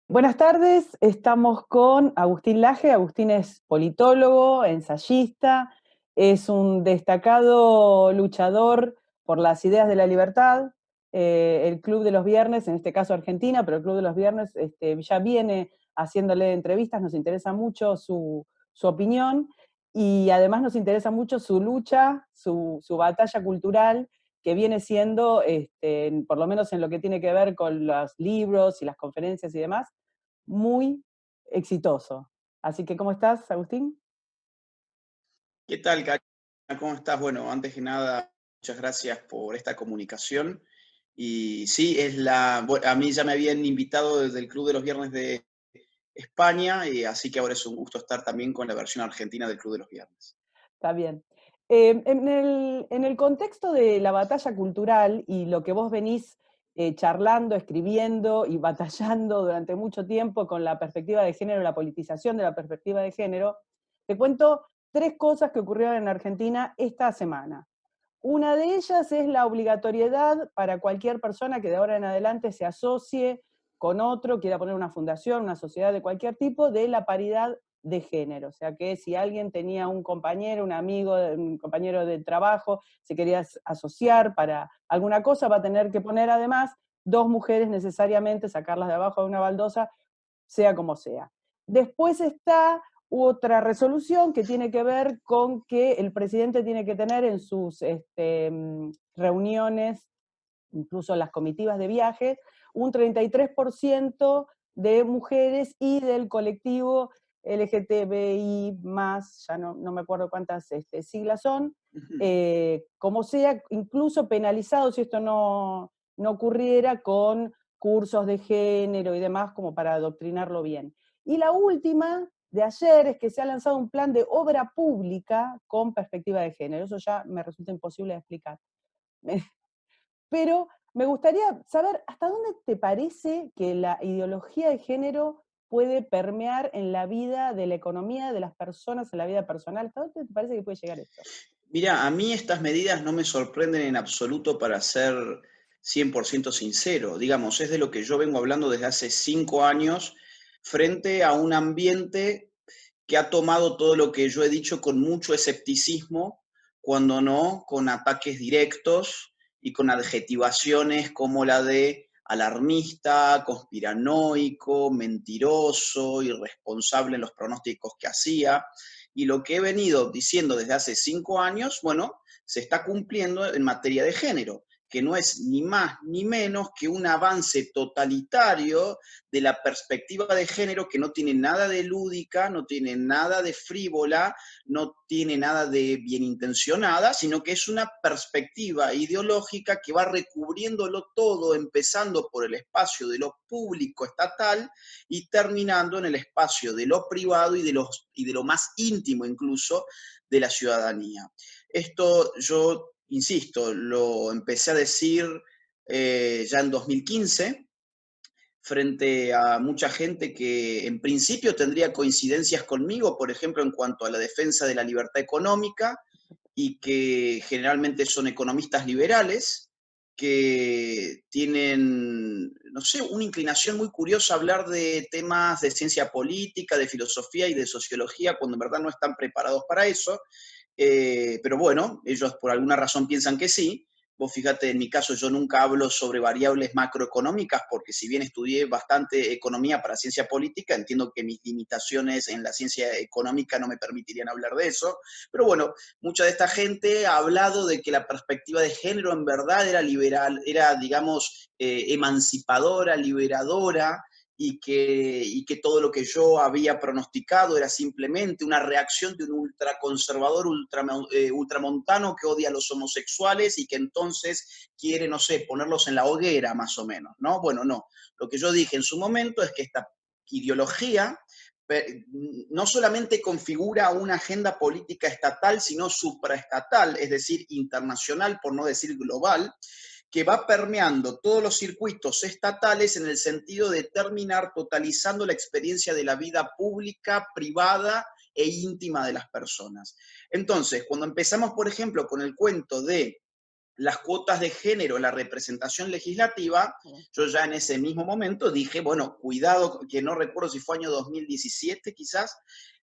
Buenas tardes, estamos con Agustín Laje. Agustín es politólogo, ensayista, es un destacado luchador por las ideas de la libertad. El Club de los Viernes, en este caso Argentina, pero el Club de los Viernes ya viene haciéndole entrevistas, nos interesa mucho su opinión y además nos interesa mucho su lucha, su batalla cultural que viene siendo, por lo menos en lo que tiene que ver con los libros y las conferencias y demás, muy exitoso. Así que, ¿cómo estás, Agustín? ¿Qué tal, Karina? ¿Cómo estás? Bueno, antes que nada, muchas gracias por esta comunicación. Y sí, a mí ya me habían invitado desde el Club de los Viernes de España, y así que ahora es un gusto estar también con la versión argentina del Club de los Viernes. Está bien. En el contexto de la batalla cultural y lo que vos venís charlando, escribiendo y batallando durante mucho tiempo con la perspectiva de género, la politización de la perspectiva de género, te cuento tres cosas que ocurrieron en Argentina esta semana. Una de ellas es la obligatoriedad para cualquier persona que de ahora en adelante se asocie con otro, quiera poner una fundación, una sociedad de cualquier tipo, de la paridad de género. O sea que si alguien tenía un compañero, un amigo, un compañero de trabajo, se quería asociar para alguna cosa, va a tener que poner además dos mujeres necesariamente, sacarlas de abajo de una baldosa, sea como sea. Después está otra resolución que tiene que ver con que el presidente tiene que tener en sus reuniones, incluso las comitivas de viajes, un 33% de mujeres y del colectivo LGTBI más, ya no me acuerdo cuántas siglas son, Ujú. como sea, incluso penalizado si esto no ocurriera con cursos de género y demás, como para adoctrinarlo bien. Y la última de ayer es que se ha lanzado un plan de obra pública con perspectiva de género. Eso ya me resulta imposible de explicar. Pero me gustaría saber hasta dónde te parece que la ideología de género puede permear en la vida de la economía de las personas, en la vida personal. ¿Hasta dónde te parece que puede llegar esto? Mira, a mí estas medidas no me sorprenden en absoluto, para ser 100% sincero. Digamos, es de lo que yo vengo hablando desde hace 5 años, frente a un ambiente que ha tomado todo lo que yo he dicho con mucho escepticismo, cuando no con ataques directos y con adjetivaciones como la de alarmista, conspiranoico, mentiroso, irresponsable en los pronósticos que hacía. Y lo que he venido diciendo desde hace 5 años, bueno, se está cumpliendo en materia de género, que no es ni más ni menos que un avance totalitario de la perspectiva de género, que no tiene nada de lúdica, no tiene nada de frívola, no tiene nada de bien intencionada, sino que es una perspectiva ideológica que va recubriéndolo todo, empezando por el espacio de lo público estatal y terminando en el espacio de lo privado y de lo más íntimo incluso de la ciudadanía. Esto yo, insisto, lo empecé a decir ya en 2015, frente a mucha gente que en principio tendría coincidencias conmigo, por ejemplo, en cuanto a la defensa de la libertad económica, y que generalmente son economistas liberales, que tienen, no sé, una inclinación muy curiosa a hablar de temas de ciencia política, de filosofía y de sociología, cuando en verdad no están preparados para eso. Pero bueno, ellos por alguna razón piensan que sí. Vos fíjate, en mi caso yo nunca hablo sobre variables macroeconómicas, porque si bien estudié bastante economía para ciencia política, entiendo que mis limitaciones en la ciencia económica no me permitirían hablar de eso. Pero bueno, mucha de esta gente ha hablado de que la perspectiva de género en verdad era liberal, era, digamos, emancipadora, liberadora, y que todo lo que yo había pronosticado era simplemente una reacción de un ultraconservador, ultramontano, que odia a los homosexuales y que entonces quiere, no sé, ponerlos en la hoguera, más o menos, ¿no? Bueno, no. Lo que yo dije en su momento es que esta ideología no solamente configura una agenda política estatal, sino supraestatal, es decir, internacional, por no decir global, que va permeando todos los circuitos estatales, en el sentido de terminar totalizando la experiencia de la vida pública, privada e íntima de las personas. Entonces, cuando empezamos, por ejemplo, con el cuento de las cuotas de género en la representación legislativa, yo ya en ese mismo momento dije, bueno, cuidado, que no recuerdo si fue año 2017 quizás,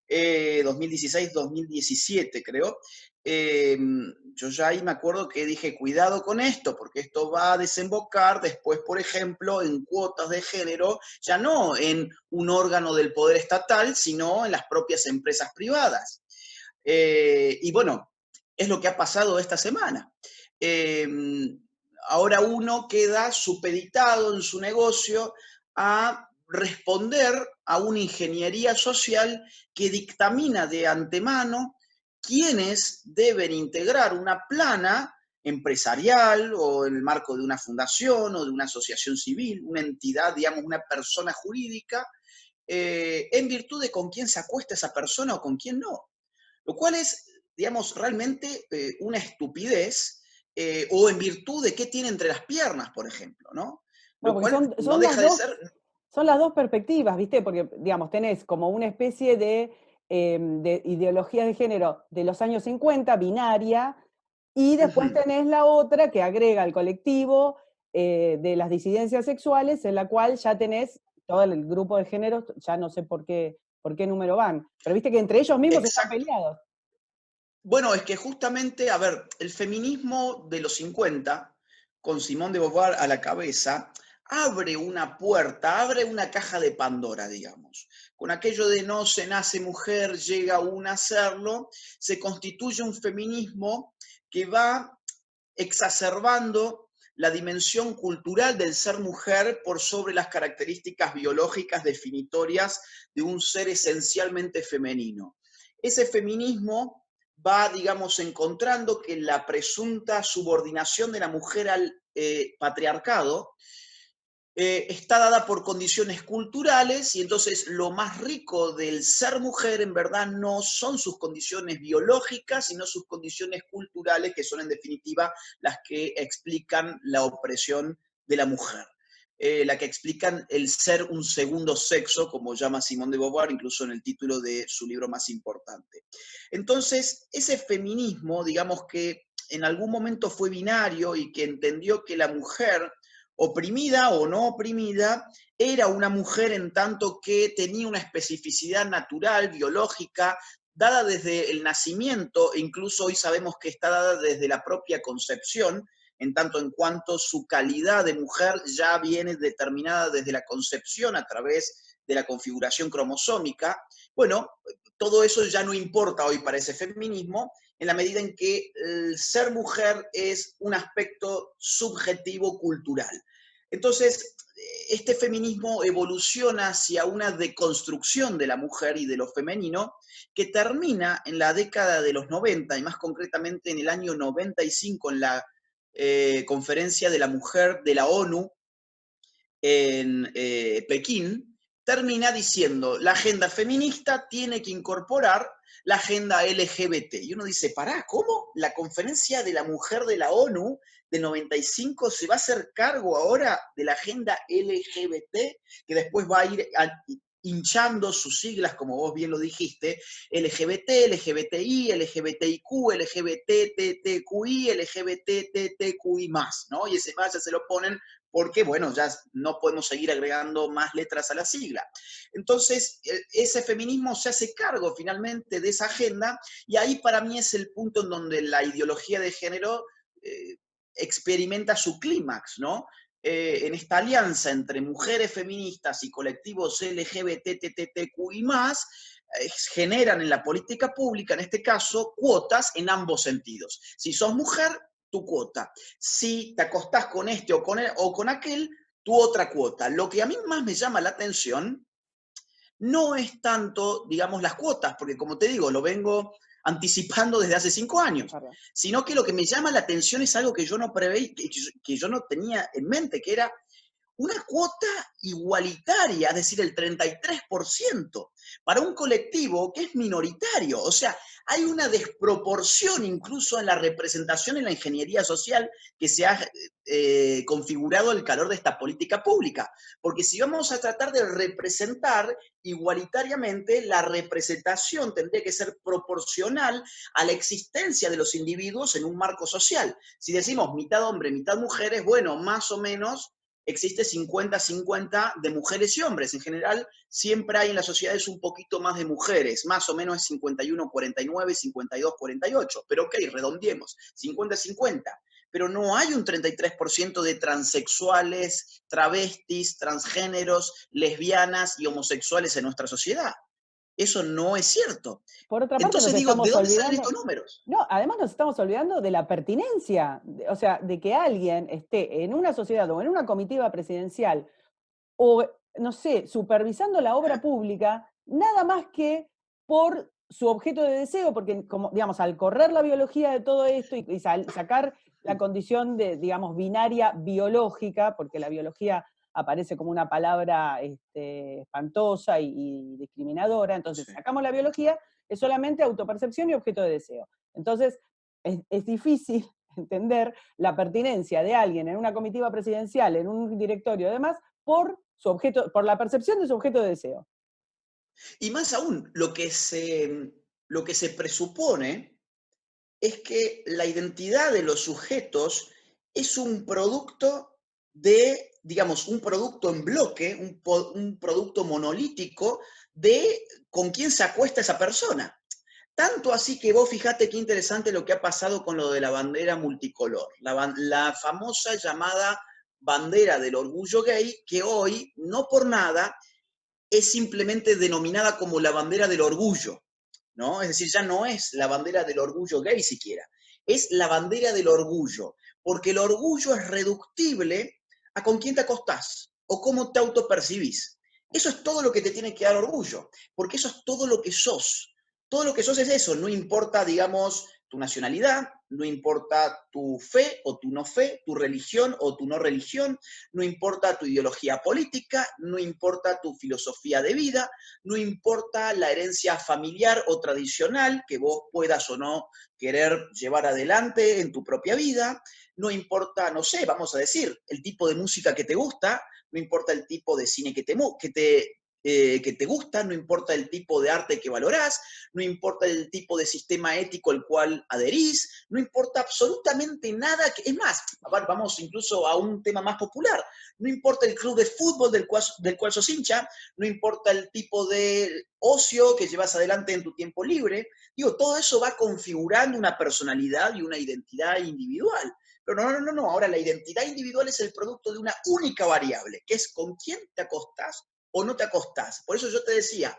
2016, 2017 creo, yo ya ahí me acuerdo que dije, cuidado con esto, porque esto va a desembocar después, por ejemplo, en cuotas de género, ya no en un órgano del poder estatal, sino en las propias empresas privadas. Y bueno, es lo que ha pasado esta semana. Eh, Ahora uno queda supeditado en su negocio a responder a una ingeniería social que dictamina de antemano quiénes deben integrar una plana empresarial o en el marco de una fundación o de una asociación civil, una entidad, digamos, una persona jurídica, en virtud de con quién se acuesta esa persona o con quién no. Lo cual es, digamos, realmente una estupidez, o en virtud de qué tiene entre las piernas, por ejemplo, ¿no? Bueno, Lo porque cual no deja de ser. son las dos perspectivas, ¿viste? Porque, digamos, tenés como una especie de ideología de género de los años 50, binaria, y después Ujú, tenés la otra que agrega al colectivo de las disidencias sexuales, en la cual ya tenés todo el grupo de géneros, ya no sé por qué número van, pero viste que entre ellos mismos están exacto. peleados. Bueno, es que justamente, a ver, el feminismo de los 50, con Simone de Beauvoir a la cabeza, abre una puerta, abre una caja de Pandora, digamos. Con aquello de no se nace mujer, llega una a serlo, se constituye un feminismo que va exacerbando la dimensión cultural del ser mujer por sobre las características biológicas definitorias de un ser esencialmente femenino. Ese feminismo va, digamos, encontrando que la presunta subordinación de la mujer al patriarcado está dada por condiciones culturales y entonces lo más rico del ser mujer en verdad no son sus condiciones biológicas, sino sus condiciones culturales, que son en definitiva las que explican la opresión de la mujer. La que explican el ser un segundo sexo, como llama Simone de Beauvoir, incluso en el título de su libro más importante. Entonces, ese feminismo, digamos que en algún momento fue binario y que entendió que la mujer oprimida o no oprimida, era una mujer en tanto que tenía una especificidad natural, biológica, dada desde el nacimiento, e incluso hoy sabemos que está dada desde la propia concepción, en tanto en cuanto su calidad de mujer ya viene determinada desde la concepción a través de la configuración cromosómica. Bueno, todo eso ya no importa hoy para ese feminismo, en la medida en que el ser mujer es un aspecto subjetivo cultural. Entonces, este feminismo evoluciona hacia una deconstrucción de la mujer y de lo femenino que termina en la década de los 90 y más concretamente en el año 95 en la conferencia de la mujer de la ONU en Pekín, termina diciendo, la agenda feminista tiene que incorporar la agenda LGBT. Y uno dice, pará, ¿cómo? La conferencia de la mujer de la ONU de 95 se va a hacer cargo ahora de la agenda LGBT, que después va a ir hinchando sus siglas, como vos bien lo dijiste, LGBT, LGBTI, LGBTIQ, LGBTTQI, LGBTTQI+, ¿no? Y ese más ya se lo ponen porque, bueno, ya no podemos seguir agregando más letras a la sigla. Entonces, ese feminismo se hace cargo finalmente de esa agenda y ahí para mí es el punto en donde la ideología de género eh, experimenta su clímax, ¿no? En esta alianza entre mujeres feministas y colectivos LGBTTQI+, generan en la política pública, en este caso, cuotas en ambos sentidos. Si sos mujer, tu cuota. Si te acostás con este o con aquel, tu otra cuota. Lo que a mí más me llama la atención no es tanto, digamos, las cuotas, porque como te digo, lo vengo anticipando desde hace 5 años, Claro. sino que lo que me llama la atención es algo que yo no preveí, que yo no tenía en mente, que era una cuota igualitaria, es decir, el 33%, para un colectivo que es minoritario. O sea, hay una desproporción incluso en la representación en la ingeniería social que se ha configurado al calor de esta política pública. Porque si vamos a tratar de representar igualitariamente, la representación tendría que ser proporcional a la existencia de los individuos en un marco social. Si decimos mitad hombre, mitad mujeres, bueno, más o menos existe 50-50 de mujeres y hombres. En general, siempre hay en las sociedades un poquito más de mujeres, más o menos es 51-49, 52-48, pero ok, redondeemos, 50-50. Pero no hay un 33% de transexuales, travestis, transgéneros, lesbianas y homosexuales en nuestra sociedad. Eso no es cierto. Por otra parte, nos Entonces digo, ¿de estamos dónde salen estos olvidando, números? no, además nos estamos olvidando de la pertinencia, o sea, de que alguien esté en una sociedad o en una comitiva presidencial o, no sé, supervisando la obra pública, nada más que por su objeto de deseo, porque, como, digamos, al correr la biología de todo esto y sacar la condición de, digamos, binaria biológica, porque la biología aparece como una palabra espantosa y discriminadora, entonces Sí. sacamos la biología, es solamente autopercepción y objeto de deseo. Entonces, es difícil entender la pertinencia de alguien en una comitiva presidencial, en un directorio y demás, por su objeto, por la percepción de su objeto de deseo. Y más aún, lo que se presupone es que la identidad de los sujetos es un producto de, digamos, un producto en bloque, un producto monolítico de con quién se acuesta esa persona. Tanto así que vos fijate qué interesante lo que ha pasado con lo de la bandera multicolor, la famosa llamada bandera del orgullo gay, que hoy, no por nada, es simplemente denominada como la bandera del orgullo, ¿no? Es decir, ya no es la bandera del orgullo gay siquiera, es la bandera del orgullo, porque el orgullo es reductible a con quién te acostás o cómo te autopercibís. Eso es todo lo que te tiene que dar orgullo, porque eso es todo lo que sos. Todo lo que sos es eso, no importa, digamos, tu nacionalidad, no importa tu fe o tu no fe, tu religión o tu no religión, no importa tu ideología política, no importa tu filosofía de vida, no importa la herencia familiar o tradicional que vos puedas o no querer llevar adelante en tu propia vida, no importa, no sé, vamos a decir, el tipo de música que te gusta, no importa el tipo de cine que te gusta, no importa el tipo de arte que valorás, no importa el tipo de sistema ético al cual adherís, no importa absolutamente nada. Es más, vamos incluso a un tema más popular, no importa el club de fútbol del cual sos hincha, no importa el tipo de ocio que llevas adelante en tu tiempo libre, digo, todo eso va configurando una personalidad y una identidad individual. Pero no, ahora la identidad individual es el producto de una única variable, que es con quién te acostás o no te acostás. Por eso yo te decía,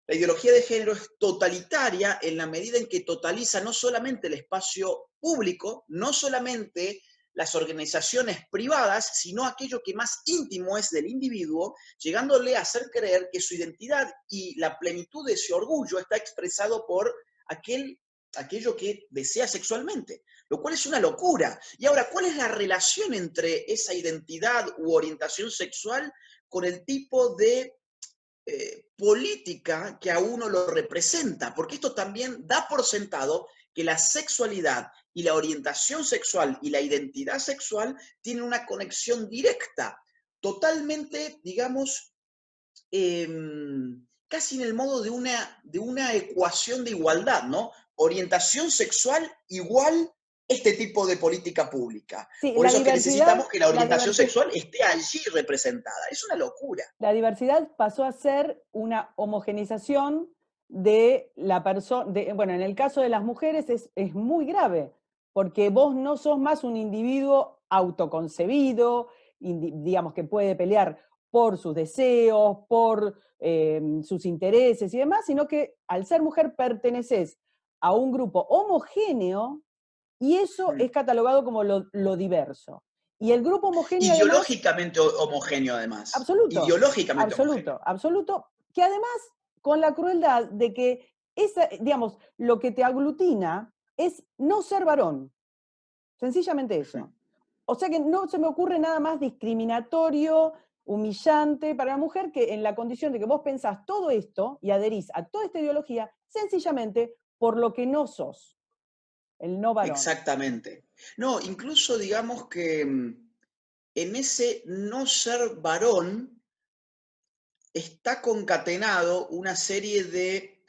la ideología de género es totalitaria en la medida en que totaliza no solamente el espacio público, no solamente las organizaciones privadas, sino aquello que más íntimo es del individuo, llegándole a hacer creer que su identidad y la plenitud de ese orgullo está expresado por aquello que desea sexualmente, lo cual es una locura. Y ahora, ¿cuál es la relación entre esa identidad u orientación sexual con el tipo de política que a uno lo representa? Porque esto también da por sentado que la sexualidad y la orientación sexual y la identidad sexual tienen una conexión directa, totalmente, digamos, eh, casi en el modo de una ecuación de igualdad, ¿no? Orientación sexual igual este tipo de política pública. Sí, Por eso es que necesitamos que la orientación sexual esté allí representada. Es una locura. la diversidad pasó a ser una homogeneización de la persona, bueno, en el caso de las mujeres es muy grave, porque vos no sos más un individuo autoconcebido, digamos que puede pelear por sus deseos, por sus intereses y demás, sino que al ser mujer perteneces a un grupo homogéneo y eso es catalogado como lo diverso. Y el grupo homogéneo además Ideológicamente homogéneo, además. absoluto, Ideológicamente homogéneo. absoluto, absoluto, que además con la crueldad de que esa, digamos, lo que te aglutina es no ser varón, sencillamente Sí. eso. O sea que no se me ocurre nada más discriminatorio, humillante para la mujer que en la condición de que vos pensás todo esto y adherís a toda esta ideología sencillamente por lo que no sos, el no varón. Exactamente. No, incluso digamos que en ese no ser varón está concatenado una serie de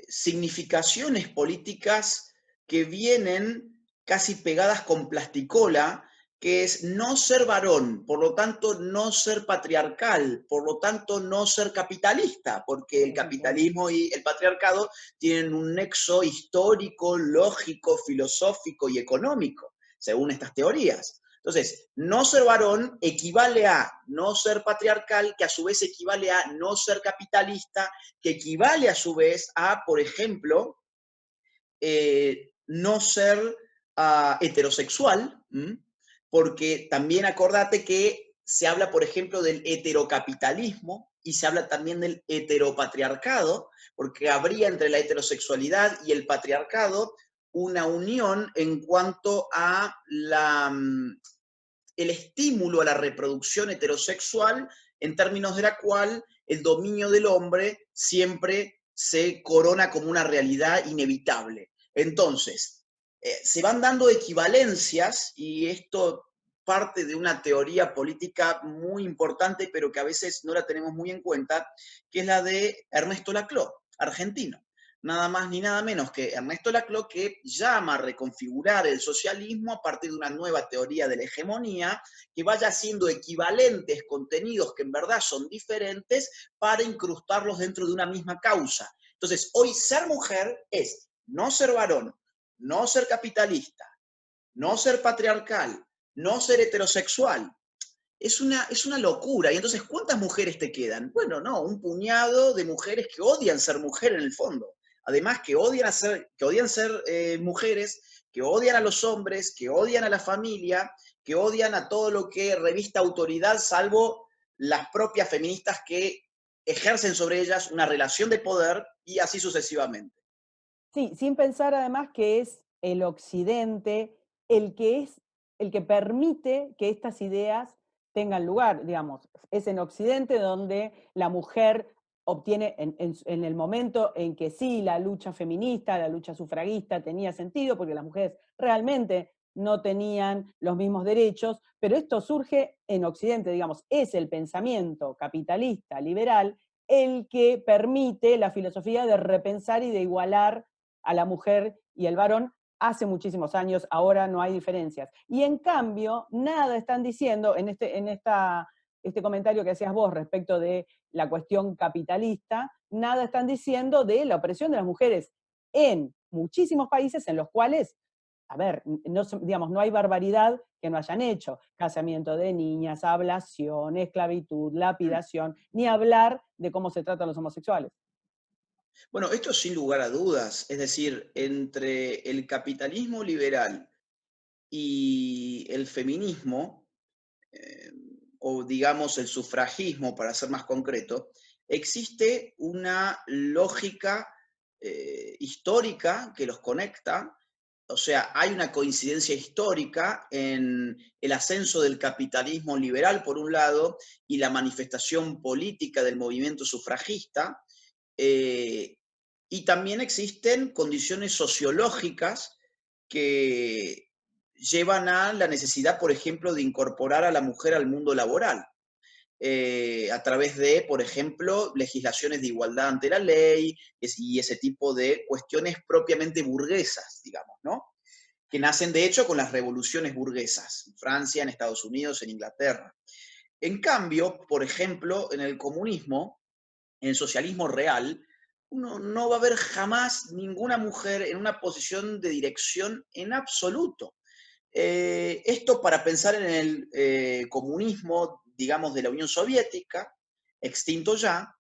significaciones políticas que vienen casi pegadas con plasticola, que es no ser varón, por lo tanto no ser patriarcal, por lo tanto no ser capitalista, porque el Ujú. capitalismo y el patriarcado tienen un nexo histórico, lógico, filosófico y económico, según estas teorías. Entonces, no ser varón equivale a no ser patriarcal, que a su vez equivale a no ser capitalista, que equivale a su vez a, por ejemplo, no ser heterosexual, porque también acordate que se habla, por ejemplo, del heterocapitalismo y se habla también del heteropatriarcado, porque habría entre la heterosexualidad y el patriarcado una unión en cuanto a el estímulo a la reproducción heterosexual, en términos de la cual el dominio del hombre siempre se corona como una realidad inevitable. Entonces, se van dando equivalencias y esto parte de una teoría política muy importante, pero que a veces no la tenemos muy en cuenta, que es la de Ernesto Laclau, argentino. Nada más ni nada menos que Ernesto Laclau, que llama a reconfigurar el socialismo a partir de una nueva teoría de la hegemonía que vaya haciendo equivalentes contenidos que en verdad son diferentes para incrustarlos dentro de una misma causa. Entonces, hoy ser mujer es no ser varón, no ser capitalista, no ser patriarcal, no ser heterosexual. Es una locura. Y entonces, ¿cuántas mujeres te quedan? Bueno, no, un puñado de mujeres que odian ser mujer en el fondo. Además, que odian ser mujeres, que odian a los hombres, que odian a la familia, que odian a todo lo que revista autoridad, salvo las propias feministas que ejercen sobre ellas una relación de poder y así sucesivamente. Sí, sin pensar además que es el Occidente el que permite que estas ideas tengan lugar, digamos. Es en Occidente donde la mujer obtiene, en el momento en que sí, la lucha feminista, la lucha sufragista tenía sentido, porque las mujeres realmente no tenían los mismos derechos, pero esto surge en Occidente, digamos, es el pensamiento capitalista, liberal, el que permite la filosofía de repensar y de igualar a la mujer y el varón hace muchísimos años, ahora no hay diferencias. Y en cambio, nada están diciendo este comentario que hacías vos respecto de la cuestión capitalista, nada están diciendo de la opresión de las mujeres en muchísimos países en los cuales, a ver, no, digamos, no hay barbaridad que no hayan hecho. Casamiento de niñas, ablación, esclavitud, lapidación, ni hablar de cómo se tratan los homosexuales. Bueno, esto sin lugar a dudas, es decir, entre el capitalismo liberal y el feminismo, eh, o digamos el sufragismo, para ser más concreto, existe una lógica histórica que los conecta, o sea, hay una coincidencia histórica en el ascenso del capitalismo liberal, por un lado, y la manifestación política del movimiento sufragista, eh, y también existen condiciones sociológicas que llevan a la necesidad, por ejemplo, de incorporar a la mujer al mundo laboral, a través de, por ejemplo, legislaciones de igualdad ante la ley y ese tipo de cuestiones propiamente burguesas, digamos, ¿no? Que nacen, de hecho, con las revoluciones burguesas, en Francia, en Estados Unidos, en Inglaterra. En cambio, por ejemplo, en el comunismo, en el socialismo real, uno no va a ver jamás ninguna mujer en una posición de dirección en absoluto. Esto para pensar en el comunismo, digamos, de la Unión Soviética, extinto ya,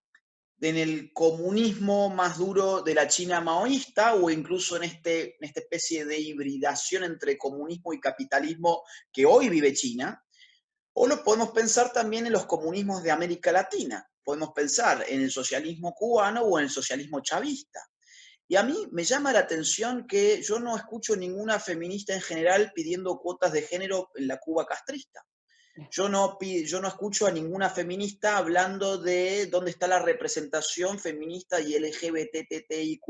en el comunismo más duro de la China maoísta o incluso en esta especie de hibridación entre comunismo y capitalismo que hoy vive China, o lo podemos pensar también en los comunismos de América Latina. Podemos pensar en el socialismo cubano o en el socialismo chavista. Y a mí me llama la atención que yo no escucho ninguna feminista en general pidiendo cuotas de género en la Cuba castrista. Yo no escucho a ninguna feminista hablando de dónde está la representación feminista y LGBTTIQ+,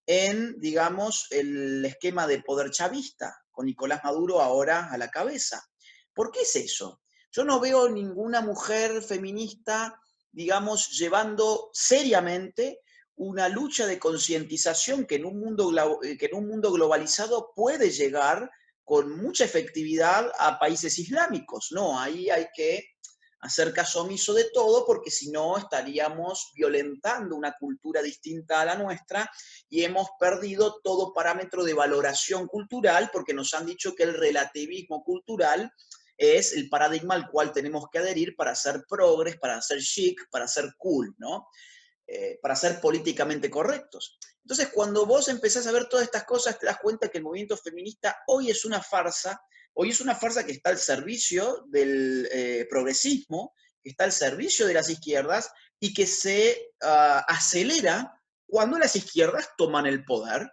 en, digamos, el esquema de poder chavista, con Nicolás Maduro ahora a la cabeza. ¿Por qué es eso? Yo no veo ninguna mujer feminista, digamos, llevando seriamente una lucha de concientización que que en un mundo globalizado puede llegar con mucha efectividad a países islámicos. No, ahí hay que hacer caso omiso de todo porque si no estaríamos violentando una cultura distinta a la nuestra y hemos perdido todo parámetro de valoración cultural porque nos han dicho que el relativismo cultural es el paradigma al cual tenemos que adherir para ser progres, para ser chic, para ser cool, ¿no? Para ser políticamente correctos. Entonces, cuando vos empezás a ver todas estas cosas, te das cuenta que el movimiento feminista hoy es una farsa que está al servicio del progresismo, que está al servicio de las izquierdas y que se acelera cuando las izquierdas toman el poder.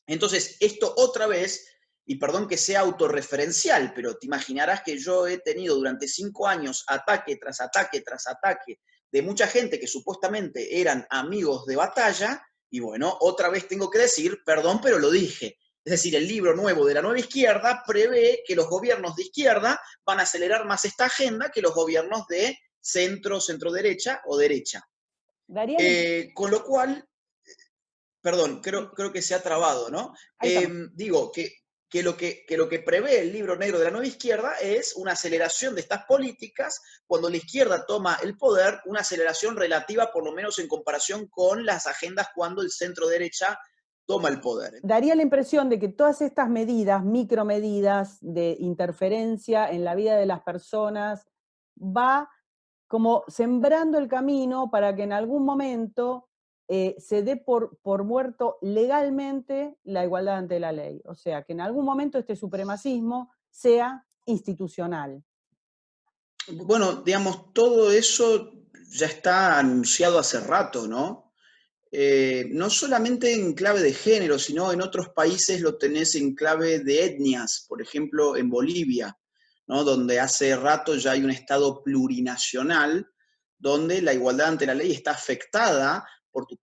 Entonces, esto otra vez, y perdón que sea autorreferencial, pero te imaginarás que yo he tenido durante 5 años ataque tras ataque tras ataque de mucha gente que supuestamente eran amigos de batalla, y bueno, otra vez tengo que decir, perdón, pero lo dije. Es decir, el libro nuevo de la nueva izquierda prevé que los gobiernos de izquierda van a acelerar más esta agenda que los gobiernos de centro, centro derecha o derecha. Daría la Con lo cual, perdón, creo que se ha trabado, ¿no? Ahí estamos. Digo que lo que prevé el libro negro de la nueva izquierda es una aceleración de estas políticas cuando la izquierda toma el poder, una aceleración relativa por lo menos en comparación con las agendas cuando el centro derecha toma el poder. Daría la impresión de que todas estas medidas, micromedidas de interferencia en la vida de las personas, va como sembrando el camino para que en algún momento se dé por muerto legalmente la igualdad ante la ley. O sea, que en algún momento este supremacismo sea institucional. Bueno, digamos, todo eso ya está anunciado hace rato, ¿no? No solamente en clave de género, sino en otros países lo tenés en clave de etnias, por ejemplo, en Bolivia, ¿no? Donde hace rato ya hay un Estado plurinacional, donde la igualdad ante la ley está afectada por tu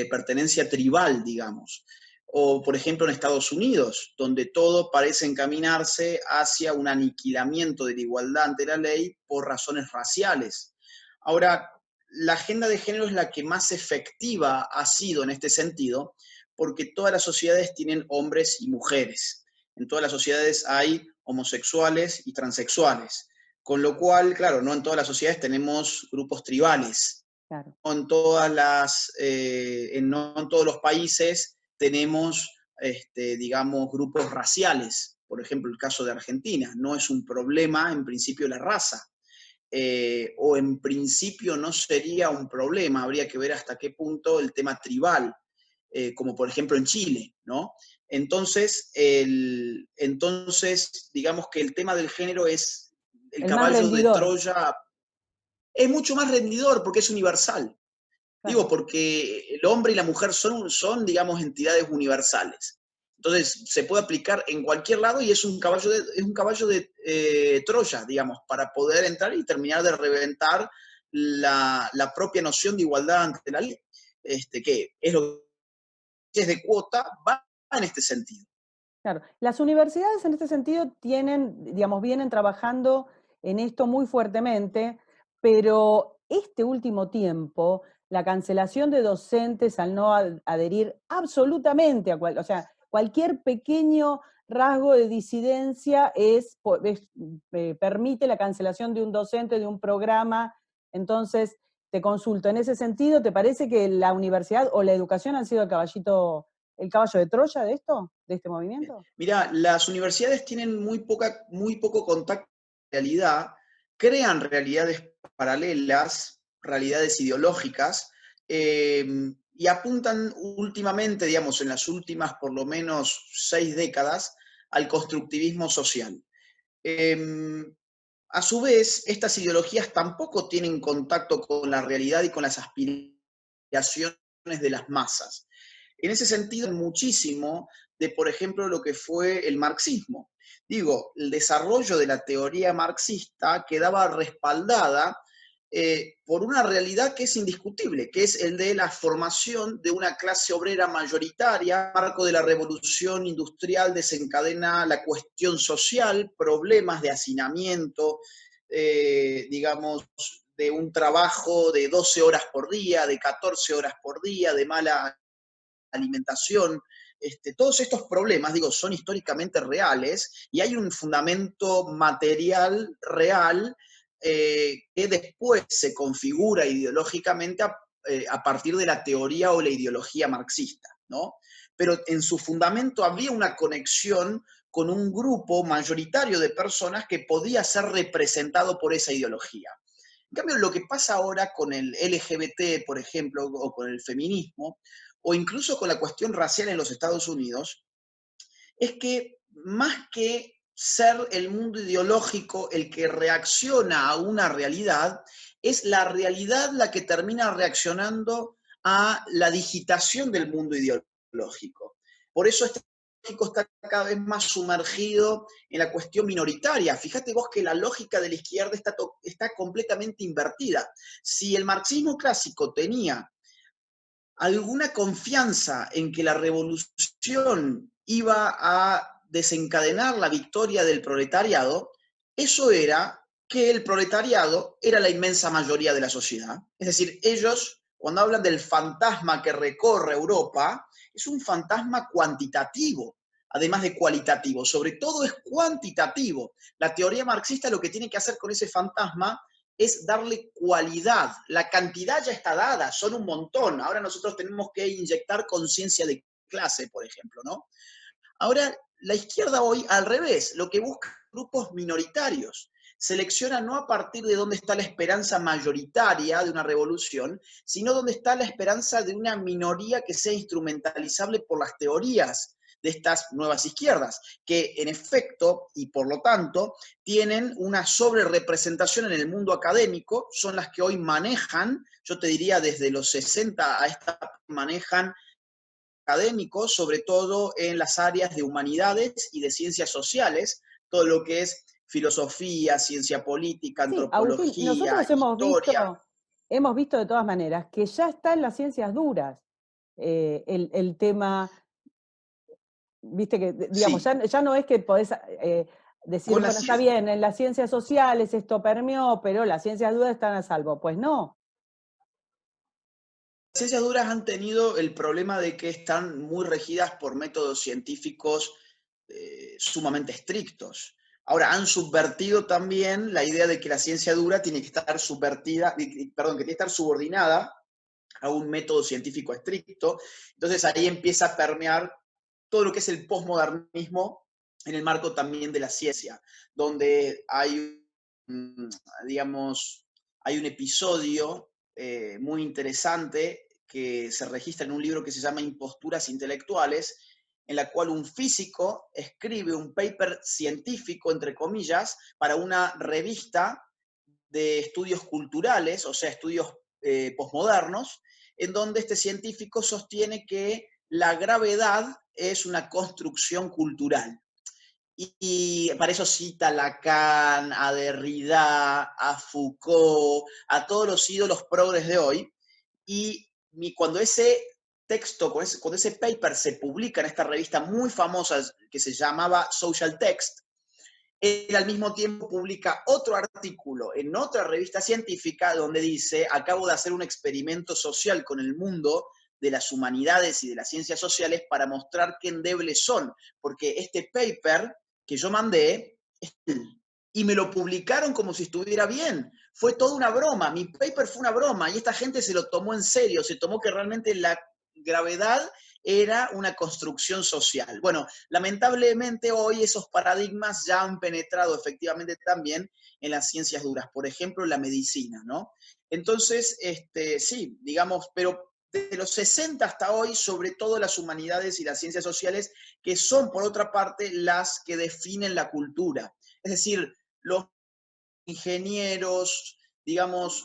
pertenencia tribal, digamos. O, por ejemplo, en Estados Unidos, donde todo parece encaminarse hacia un aniquilamiento de la igualdad ante la ley por razones raciales. Ahora, la agenda de género es la que más efectiva ha sido en este sentido, porque todas las sociedades tienen hombres y mujeres. En todas las sociedades hay homosexuales y transexuales. Con lo cual, claro, no en todas las sociedades tenemos grupos tribales. Claro. No no en todos los países tenemos, digamos, grupos raciales. Por ejemplo, el caso de Argentina. No es un problema, en principio, la raza. O en principio no sería un problema, habría que ver hasta qué punto el tema tribal, como por ejemplo en Chile, ¿no? Entonces, digamos que el tema del género es el El más caballo de rendidor. Troya, es mucho más rendidor porque es universal. Claro. Digo, porque el hombre y la mujer digamos, entidades universales. Entonces, se puede aplicar en cualquier lado y es un caballo de Troya, digamos, para poder entrar y terminar de reventar la propia noción de igualdad ante la ley, que es lo que es de cuota, va en este sentido. Claro. Las universidades en este sentido tienen, digamos, vienen trabajando en esto muy fuertemente, pero este último tiempo, la cancelación de docentes al no adherir absolutamente a o sea, cualquier pequeño rasgo de disidencia permite la cancelación de un docente, de un programa. Entonces, te consulto, en ese sentido, ¿te parece que la universidad o la educación han sido el caballo de Troya de esto, de este movimiento? Mira, las universidades tienen muy poco contacto con la realidad, crean realidades paralelas, realidades ideológicas, y apuntan últimamente, digamos, en las últimas por lo menos 6 décadas, al constructivismo social. A su vez, estas ideologías tampoco tienen contacto con la realidad y con las aspiraciones de las masas. En ese sentido, muchísimo de, por ejemplo, lo que fue el marxismo. Digo, el desarrollo de la teoría marxista quedaba respaldada por una realidad que es indiscutible, que es el de la formación de una clase obrera mayoritaria. El marco de la revolución industrial desencadena la cuestión social, problemas de hacinamiento, digamos, de un trabajo de 12 horas por día, de 14 horas por día, de mala alimentación. Todos estos problemas, digo, son históricamente reales y hay un fundamento material real que después se configura ideológicamente a partir de la teoría o la ideología marxista, ¿no? Pero en su fundamento había una conexión con un grupo mayoritario de personas que podía ser representado por esa ideología. En cambio, lo que pasa ahora con el LGBT, por ejemplo, o con el feminismo, o incluso con la cuestión racial en los Estados Unidos, es que más que ser el mundo ideológico el que reacciona a una realidad, es la realidad la que termina reaccionando a la digitación del mundo ideológico. Por eso este ideológico está cada vez más sumergido en la cuestión minoritaria. Fíjate vos que la lógica de la izquierda está completamente invertida. Si el marxismo clásico tenía alguna confianza en que la revolución iba a desencadenar la victoria del proletariado, eso era que el proletariado era la inmensa mayoría de la sociedad. Es decir, ellos, cuando hablan del fantasma que recorre Europa, es un fantasma cuantitativo, además de cualitativo. Sobre todo es cuantitativo. La teoría marxista lo que tiene que hacer con ese fantasma es darle cualidad. La cantidad ya está dada, son un montón. Ahora nosotros tenemos que inyectar conciencia de clase, por ejemplo, ¿no? Ahora, la izquierda hoy, al revés, lo que busca grupos minoritarios. Selecciona no a partir de dónde está la esperanza mayoritaria de una revolución, sino dónde está la esperanza de una minoría que sea instrumentalizable por las teorías de estas nuevas izquierdas, que en efecto, y por lo tanto, tienen una sobrerepresentación en el mundo académico, son las que hoy manejan, yo te diría desde los 60 a esta, manejan académicos, sobre todo en las áreas de humanidades y de ciencias sociales, todo lo que es filosofía, ciencia política, Sí, Agustín, antropología, nosotros historia. hemos visto de todas maneras que ya está en las ciencias duras el tema, viste que, digamos, Sí, ya no es que podés decir, con bueno, las está bien, en las ciencias sociales esto permeó, pero las ciencias duras están a salvo. Pues no. ciencias duras han tenido el problema de que están muy regidas por métodos científicos sumamente estrictos. Ahora, han subvertido también la idea de que la ciencia dura tiene que estar subvertida, perdón, que tiene que estar subordinada a un método científico estricto. Entonces ahí empieza a permear todo lo que es el posmodernismo en el marco también de la ciencia, donde hay, digamos, hay un episodio muy interesante que se registra en un libro que se llama Imposturas Intelectuales, en la cual un físico escribe un paper científico, entre comillas, para una revista de estudios culturales, o sea, estudios posmodernos, en donde este científico sostiene que la gravedad es una construcción cultural. Y para eso cita a Lacan, a Derrida, a Foucault, a todos los ídolos progres de hoy. Y cuando ese texto, cuando ese paper se publica en esta revista muy famosa que se llamaba Social Text, él al mismo tiempo publica otro artículo en otra revista científica donde dice, acabo de hacer un experimento social con el mundo de las humanidades y de las ciencias sociales para mostrar qué endebles son, porque este paper que yo mandé, y me lo publicaron como si estuviera bien. Fue toda una broma, mi paper fue una broma y esta gente se lo tomó en serio, se tomó que realmente la gravedad era una construcción social. Bueno, lamentablemente hoy esos paradigmas ya han penetrado efectivamente también en las ciencias duras, por ejemplo, la medicina, ¿no? Entonces, sí, digamos, pero de los 60 hasta hoy, sobre todo las humanidades y las ciencias sociales, que son, por otra parte, las que definen la cultura. Es decir, los ingenieros, digamos,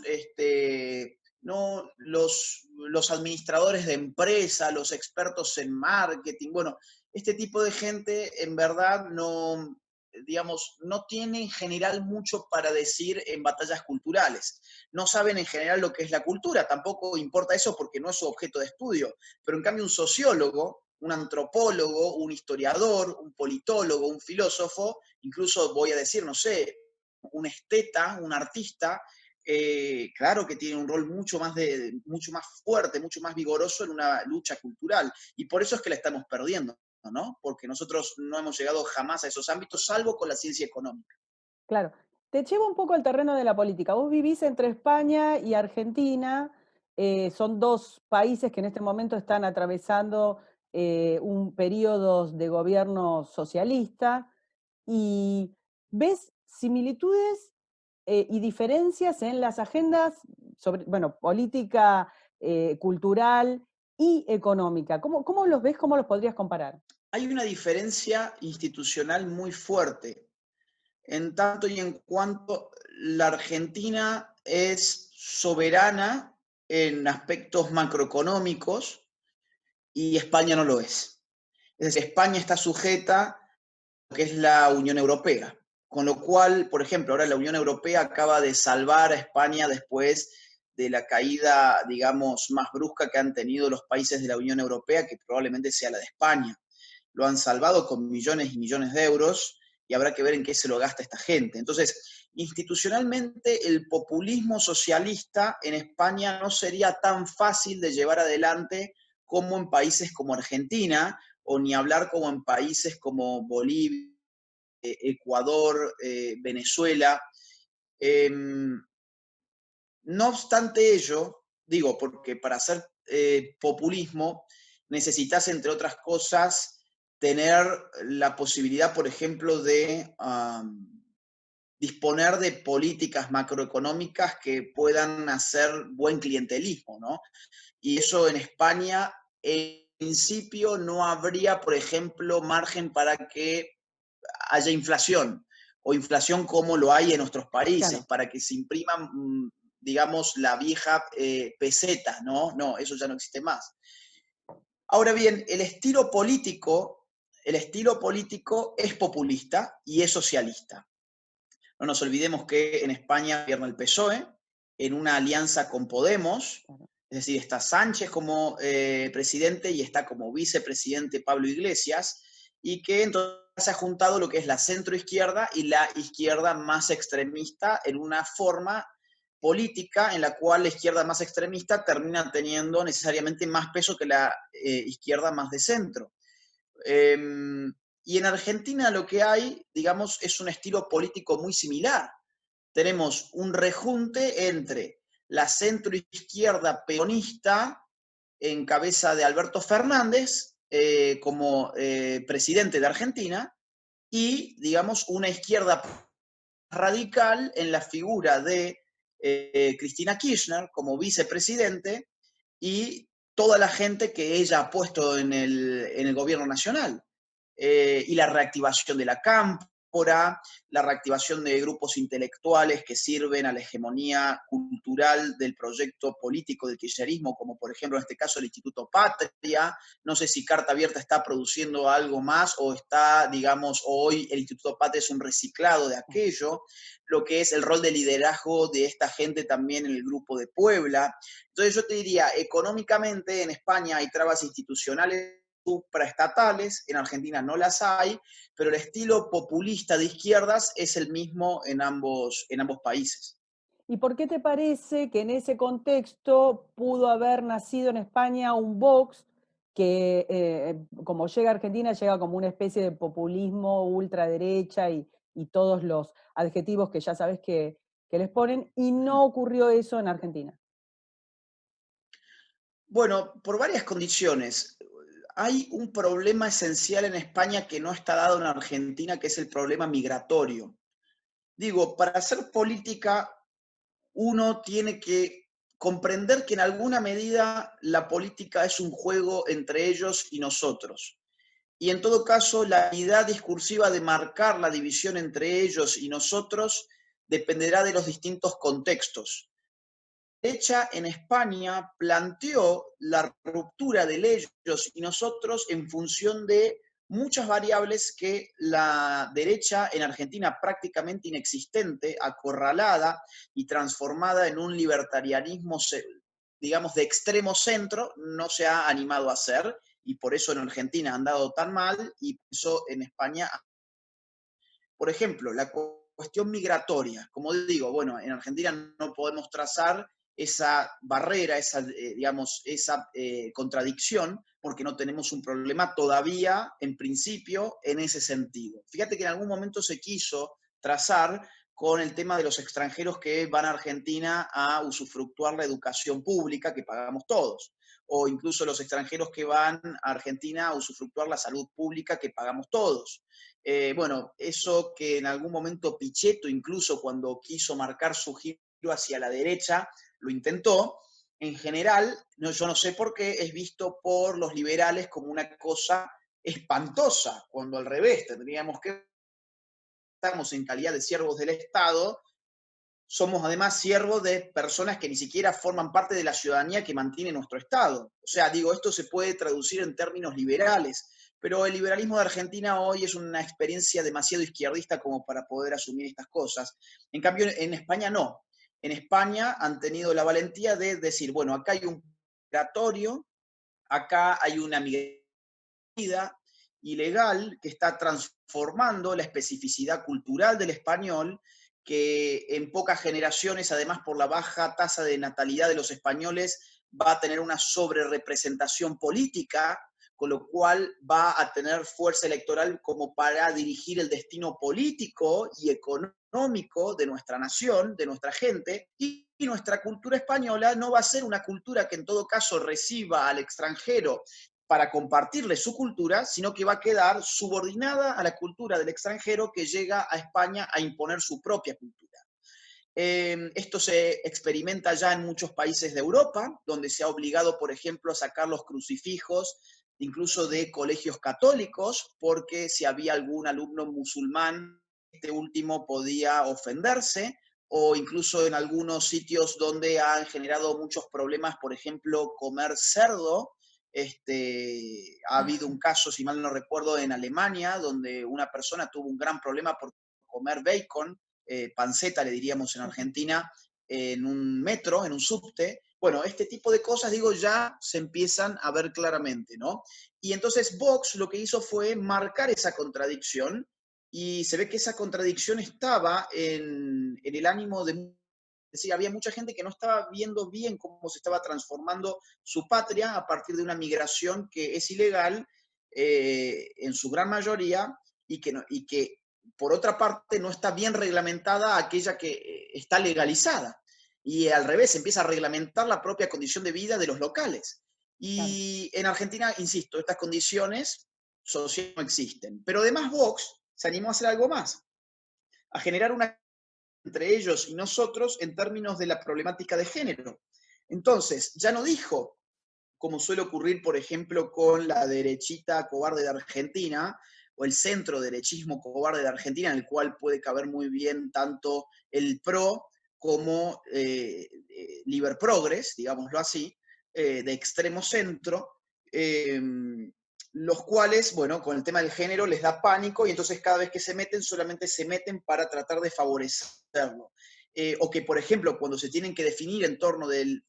no, los administradores de empresa, los expertos en marketing, bueno, este tipo de gente en verdad no, digamos, no tiene en general mucho para decir en batallas culturales. No saben en general lo que es la cultura, tampoco importa eso porque no es su objeto de estudio, pero en cambio un sociólogo, un antropólogo, un historiador, un politólogo, un filósofo, incluso voy a decir, no sé, un esteta, un artista, claro que tiene un rol mucho más fuerte, mucho más vigoroso en una lucha cultural. Y por eso es que la estamos perdiendo, ¿no? Porque nosotros no hemos llegado jamás a esos ámbitos, salvo con la ciencia económica. Claro. Te llevo un poco al terreno de la política. Vos vivís entre España y Argentina, son 2 países que en este momento están atravesando, un periodos de gobierno socialista, y ¿ves similitudes, y diferencias en las agendas sobre, bueno, política, cultural y económica? ¿Cómo los ves? ¿Cómo los podrías comparar? Hay una diferencia institucional muy fuerte, en tanto y en cuanto la Argentina es soberana en aspectos macroeconómicos y España no lo es. Es decir, España está sujeta a lo que es la Unión Europea, con lo cual, por ejemplo, ahora la Unión Europea acaba de salvar a España después de la caída, digamos, más brusca que han tenido los países de la Unión Europea, que probablemente sea la de España. Lo han salvado con millones y millones de euros y habrá que ver en qué se lo gasta esta gente. Entonces, institucionalmente, el populismo socialista en España no sería tan fácil de llevar adelante como en países como Argentina, o ni hablar como en países como Bolivia, Ecuador, Venezuela. Eh, no obstante ello, digo, porque para hacer populismo necesitas, entre otras cosas, tener la posibilidad, por ejemplo, de disponer de políticas macroeconómicas que puedan hacer buen clientelismo, ¿no? Y eso en España, en principio, no habría, por ejemplo, margen para que haya inflación, o inflación como lo hay en nuestros países, Claro. para que se imprima, digamos, la vieja peseta, ¿no? No, eso ya no existe más. Ahora bien, el estilo político es populista y es socialista. No nos olvidemos que en España gobierna el PSOE en una alianza con Podemos, Claro. es decir, está Sánchez como presidente y está como vicepresidente Pablo Iglesias, y que entonces se ha juntado lo que es la centroizquierda y la izquierda más extremista en una forma política en la cual la izquierda más extremista termina teniendo necesariamente más peso que la izquierda más de centro. Eh, y en Argentina lo que hay, digamos, es un estilo político muy similar. Tenemos un rejunte entre la centroizquierda peronista en cabeza de Alberto Fernández como presidente de Argentina y, digamos, una izquierda radical en la figura de Cristina Kirchner como vicepresidente y toda la gente que ella ha puesto en el gobierno nacional. Y la reactivación de la cámpora, la reactivación de grupos intelectuales que sirven a la hegemonía cultural del proyecto político del kirchnerismo, como por ejemplo en este caso el Instituto Patria. No sé si Carta Abierta está produciendo algo más o está, digamos, hoy el Instituto Patria es un reciclado de aquello, lo que es el rol de liderazgo de esta gente también en el Grupo de Puebla. Entonces yo te diría, económicamente en España hay trabas institucionales supraestatales, en Argentina no las hay, pero el estilo populista de izquierdas es el mismo en ambos países. ¿Y por qué te parece que en ese contexto pudo haber nacido en España un Vox que, como llega a Argentina, llega como una especie de populismo ultraderecha y todos los adjetivos que ya sabes que les ponen, y no ocurrió eso en Argentina? Bueno, por varias condiciones. Hay un problema esencial en España que no está dado en Argentina, que es el problema migratorio. Digo, para hacer política uno tiene que comprender que en alguna medida la política es un juego entre ellos y nosotros. Y en todo caso, la habilidad discursiva de marcar la división entre ellos y nosotros dependerá de los distintos contextos. derecha en España planteó la ruptura de leyes y nosotros en función de muchas variables que la derecha en Argentina prácticamente inexistente, acorralada y transformada en un libertarianismo, digamos, de extremo centro, no se ha animado a hacer y por eso en Argentina han dado tan mal y por eso en España, por ejemplo, la cuestión migratoria. Como digo, bueno, en Argentina no podemos trazar esa barrera, esa, digamos, esa contradicción, porque no tenemos un problema todavía, en principio, en ese sentido. Fíjate que en algún momento se quiso trazar con el tema de los extranjeros que van a Argentina a usufructuar la educación pública que pagamos todos, o incluso los extranjeros que van a Argentina a usufructuar la salud pública que pagamos todos. Bueno, eso que en algún momento Pichetto, incluso cuando quiso marcar su giro hacia la derecha, lo intentó. En general, no, yo no sé por qué es visto por los liberales como una cosa espantosa, cuando al revés tendríamos que estamos en calidad de siervos del Estado, somos además siervos de personas que ni siquiera forman parte de la ciudadanía que mantiene nuestro Estado. O sea, digo, esto se puede traducir en términos liberales, pero el liberalismo de Argentina hoy es una experiencia demasiado izquierdista como para poder asumir estas cosas. En cambio, en España no. En España han tenido la valentía de decir, bueno, acá hay un migratorio, acá hay una migración ilegal que está transformando la especificidad cultural del español, que en pocas generaciones, además por la baja tasa de natalidad de los españoles, va a tener una sobrerepresentación política, con lo cual va a tener fuerza electoral como para dirigir el destino político y económico de nuestra nación, de nuestra gente, y nuestra cultura española no va a ser una cultura que en todo caso reciba al extranjero para compartirle su cultura, sino que va a quedar subordinada a la cultura del extranjero que llega a España a imponer su propia cultura. Esto se experimenta ya en muchos países de Europa, donde se ha obligado, por ejemplo, a sacar los crucifijos incluso de colegios católicos, porque si había algún alumno musulmán, este último podía ofenderse, o incluso en algunos sitios donde han generado muchos problemas, por ejemplo, comer cerdo. Ha habido un caso, si mal no recuerdo, en Alemania, donde una persona tuvo un gran problema por comer bacon, panceta le diríamos en Argentina, en un metro, en un subte. Bueno, este tipo de cosas, digo, ya se empiezan a ver claramente, ¿no? Y entonces Vox lo que hizo fue marcar esa contradicción y se ve que esa contradicción estaba en el ánimo de... Es decir, había mucha gente que no estaba viendo bien cómo se estaba transformando su patria a partir de una migración que es ilegal en su gran mayoría y que por otra parte, no está bien reglamentada aquella que está legalizada. Y al revés, empieza a reglamentar la propia condición de vida de los locales. Claro. Y en Argentina, insisto, estas condiciones sociales no existen. Pero además Vox se animó a hacer algo más, a generar una entre ellos y nosotros en términos de la problemática de género. Entonces, ya no dijo, como suele ocurrir, por ejemplo, con la derechita cobarde de Argentina o el centro derechismo cobarde de Argentina, en el cual puede caber muy bien tanto el PRO como Liber Progres, digámoslo así, de extremo centro, eh, los cuales, bueno, con el tema del género les da pánico y entonces cada vez que se meten solamente se meten para tratar de favorecerlo. O que, por ejemplo, cuando se tienen que definir en torno del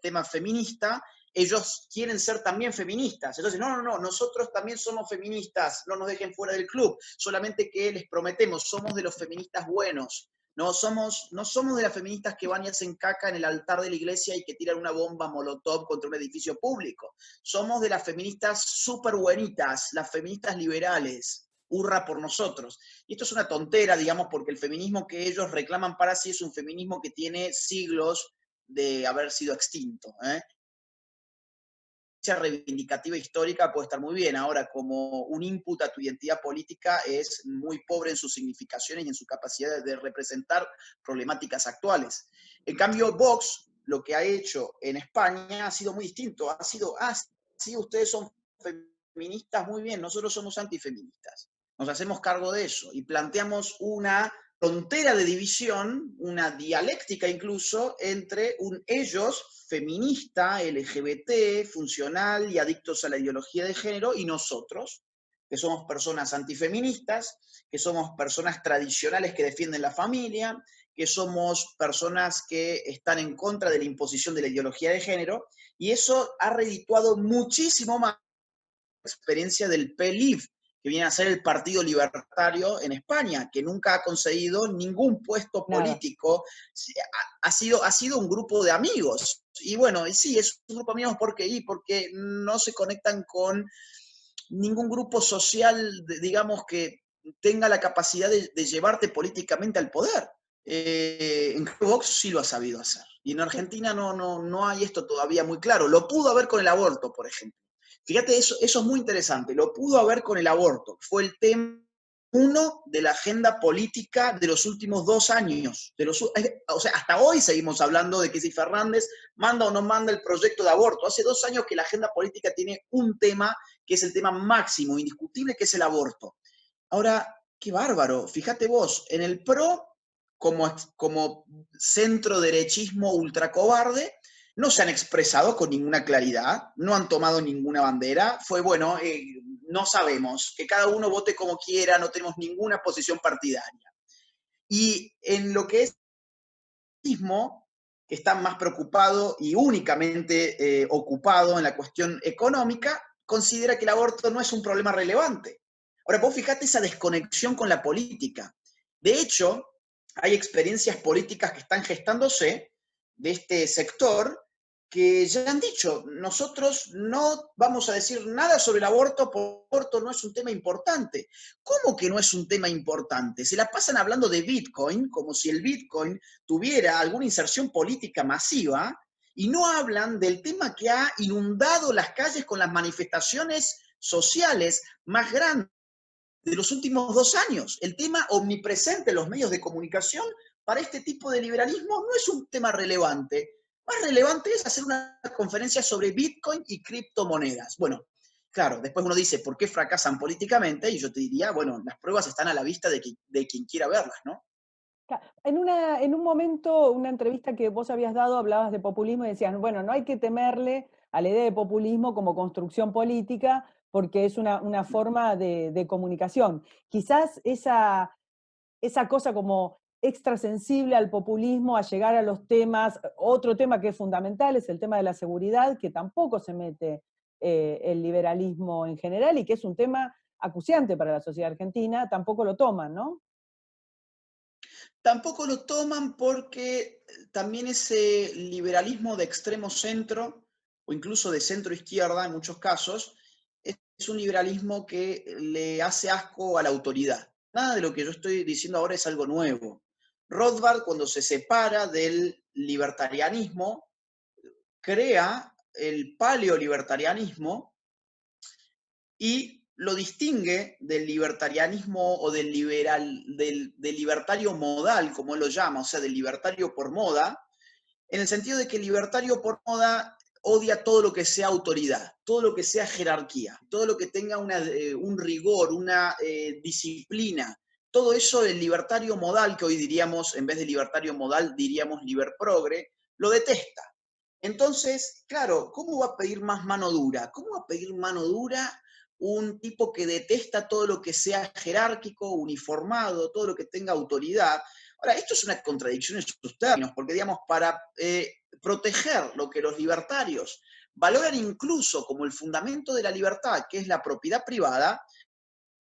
tema feminista, ellos quieren ser también feministas. Entonces, no, nosotros también somos feministas, no nos dejen fuera del club, solamente que les prometemos, somos de los feministas buenos, no somos de las feministas que van y hacen caca en el altar de la iglesia y que tiran una bomba molotov contra un edificio público. Somos de las feministas súper buenitas, las feministas liberales. Hurra por nosotros. Y esto es una tontera, digamos, porque el feminismo que ellos reclaman para sí es un feminismo que tiene siglos de haber sido extinto. Reivindicativa histórica puede estar muy bien. Ahora, como un input a tu identidad política es muy pobre en sus significaciones y en su capacidad de representar problemáticas actuales. En cambio, Vox lo que ha hecho en España ha sido muy distinto. Ha sido, sí, ustedes son feministas, muy bien, nosotros somos antifeministas. Nos hacemos cargo de eso y planteamos una frontera de división, una dialéctica incluso, entre un ellos feminista, LGBT, funcional y adictos a la ideología de género, y nosotros, que somos personas antifeministas, que somos personas tradicionales que defienden la familia, que somos personas que están en contra de la imposición de la ideología de género, y eso ha redituado muchísimo más la experiencia del PLIV, que viene a ser el Partido Libertario en España, que nunca ha conseguido ningún puesto Nada. político. Ha sido un grupo de amigos. Y bueno, sí, es un grupo de amigos, ¿por qué? Porque no se conectan con ningún grupo social, digamos, que tenga la capacidad de llevarte políticamente al poder. En Vox sí lo ha sabido hacer. Y en Argentina no hay esto todavía muy claro. Lo pudo haber con el aborto, por ejemplo. Fíjate, eso es muy interesante. Lo pudo haber con el aborto. Fue el tema uno de la agenda política de los últimos 2 años. O sea, hasta hoy seguimos hablando de que si Fernández manda o no manda el proyecto de aborto. Hace 2 años que la agenda política tiene un tema que es el tema máximo, indiscutible, que es el aborto. Ahora, qué bárbaro. Fíjate vos, en el PRO, como centro derechismo ultracobarde, no se han expresado con ninguna claridad, no han tomado ninguna bandera. Fue, bueno, no sabemos, que cada uno vote como quiera, no tenemos ninguna posición partidaria. Y en lo que es el mismo, que está más preocupado y únicamente ocupado en la cuestión económica, considera que el aborto no es un problema relevante. Ahora, vos fijate esa desconexión con la política. De hecho, hay experiencias políticas que están gestándose de este sector que ya han dicho, nosotros no vamos a decir nada sobre el aborto, porque el aborto no es un tema importante. ¿Cómo que no es un tema importante? Se la pasan hablando de Bitcoin, como si el Bitcoin tuviera alguna inserción política masiva, y no hablan del tema que ha inundado las calles con las manifestaciones sociales más grandes de los últimos 2 años. El tema omnipresente en los medios de comunicación para este tipo de liberalismo no es un tema relevante. Más relevante es hacer una conferencia sobre Bitcoin y criptomonedas. Bueno, claro, después uno dice, ¿por qué fracasan políticamente? Y yo te diría, bueno, las pruebas están a la vista de quien quiera verlas, ¿no? En un momento, una entrevista que vos habías dado, hablabas de populismo y decías, bueno, no hay que temerle a la idea de populismo como construcción política, porque es una forma de comunicación. Quizás esa cosa como extrasensible al populismo, a llegar a los temas, otro tema que es fundamental es el tema de la seguridad, que tampoco se mete el liberalismo en general y que es un tema acuciante para la sociedad argentina, tampoco lo toman, ¿no? Tampoco lo toman porque también ese liberalismo de extremo centro, o incluso de centro izquierda en muchos casos, es un liberalismo que le hace asco a la autoridad. Nada de lo que yo estoy diciendo ahora es algo nuevo. Rothbard, cuando se separa del libertarianismo, crea el paleolibertarianismo y lo distingue del libertarianismo o del libertario modal, como él lo llama, o sea, del libertario por moda, en el sentido de que el libertario por moda odia todo lo que sea autoridad, todo lo que sea jerarquía, todo lo que tenga un rigor, una disciplina. Todo eso el libertario modal, que hoy diríamos, en vez de libertario modal, diríamos liberprogre, lo detesta. Entonces, claro, ¿cómo va a pedir más mano dura? ¿Cómo va a pedir mano dura un tipo que detesta todo lo que sea jerárquico, uniformado, todo lo que tenga autoridad? Ahora, esto es una contradicción en sus términos, porque, digamos, para proteger lo que los libertarios valoran incluso como el fundamento de la libertad, que es la propiedad privada,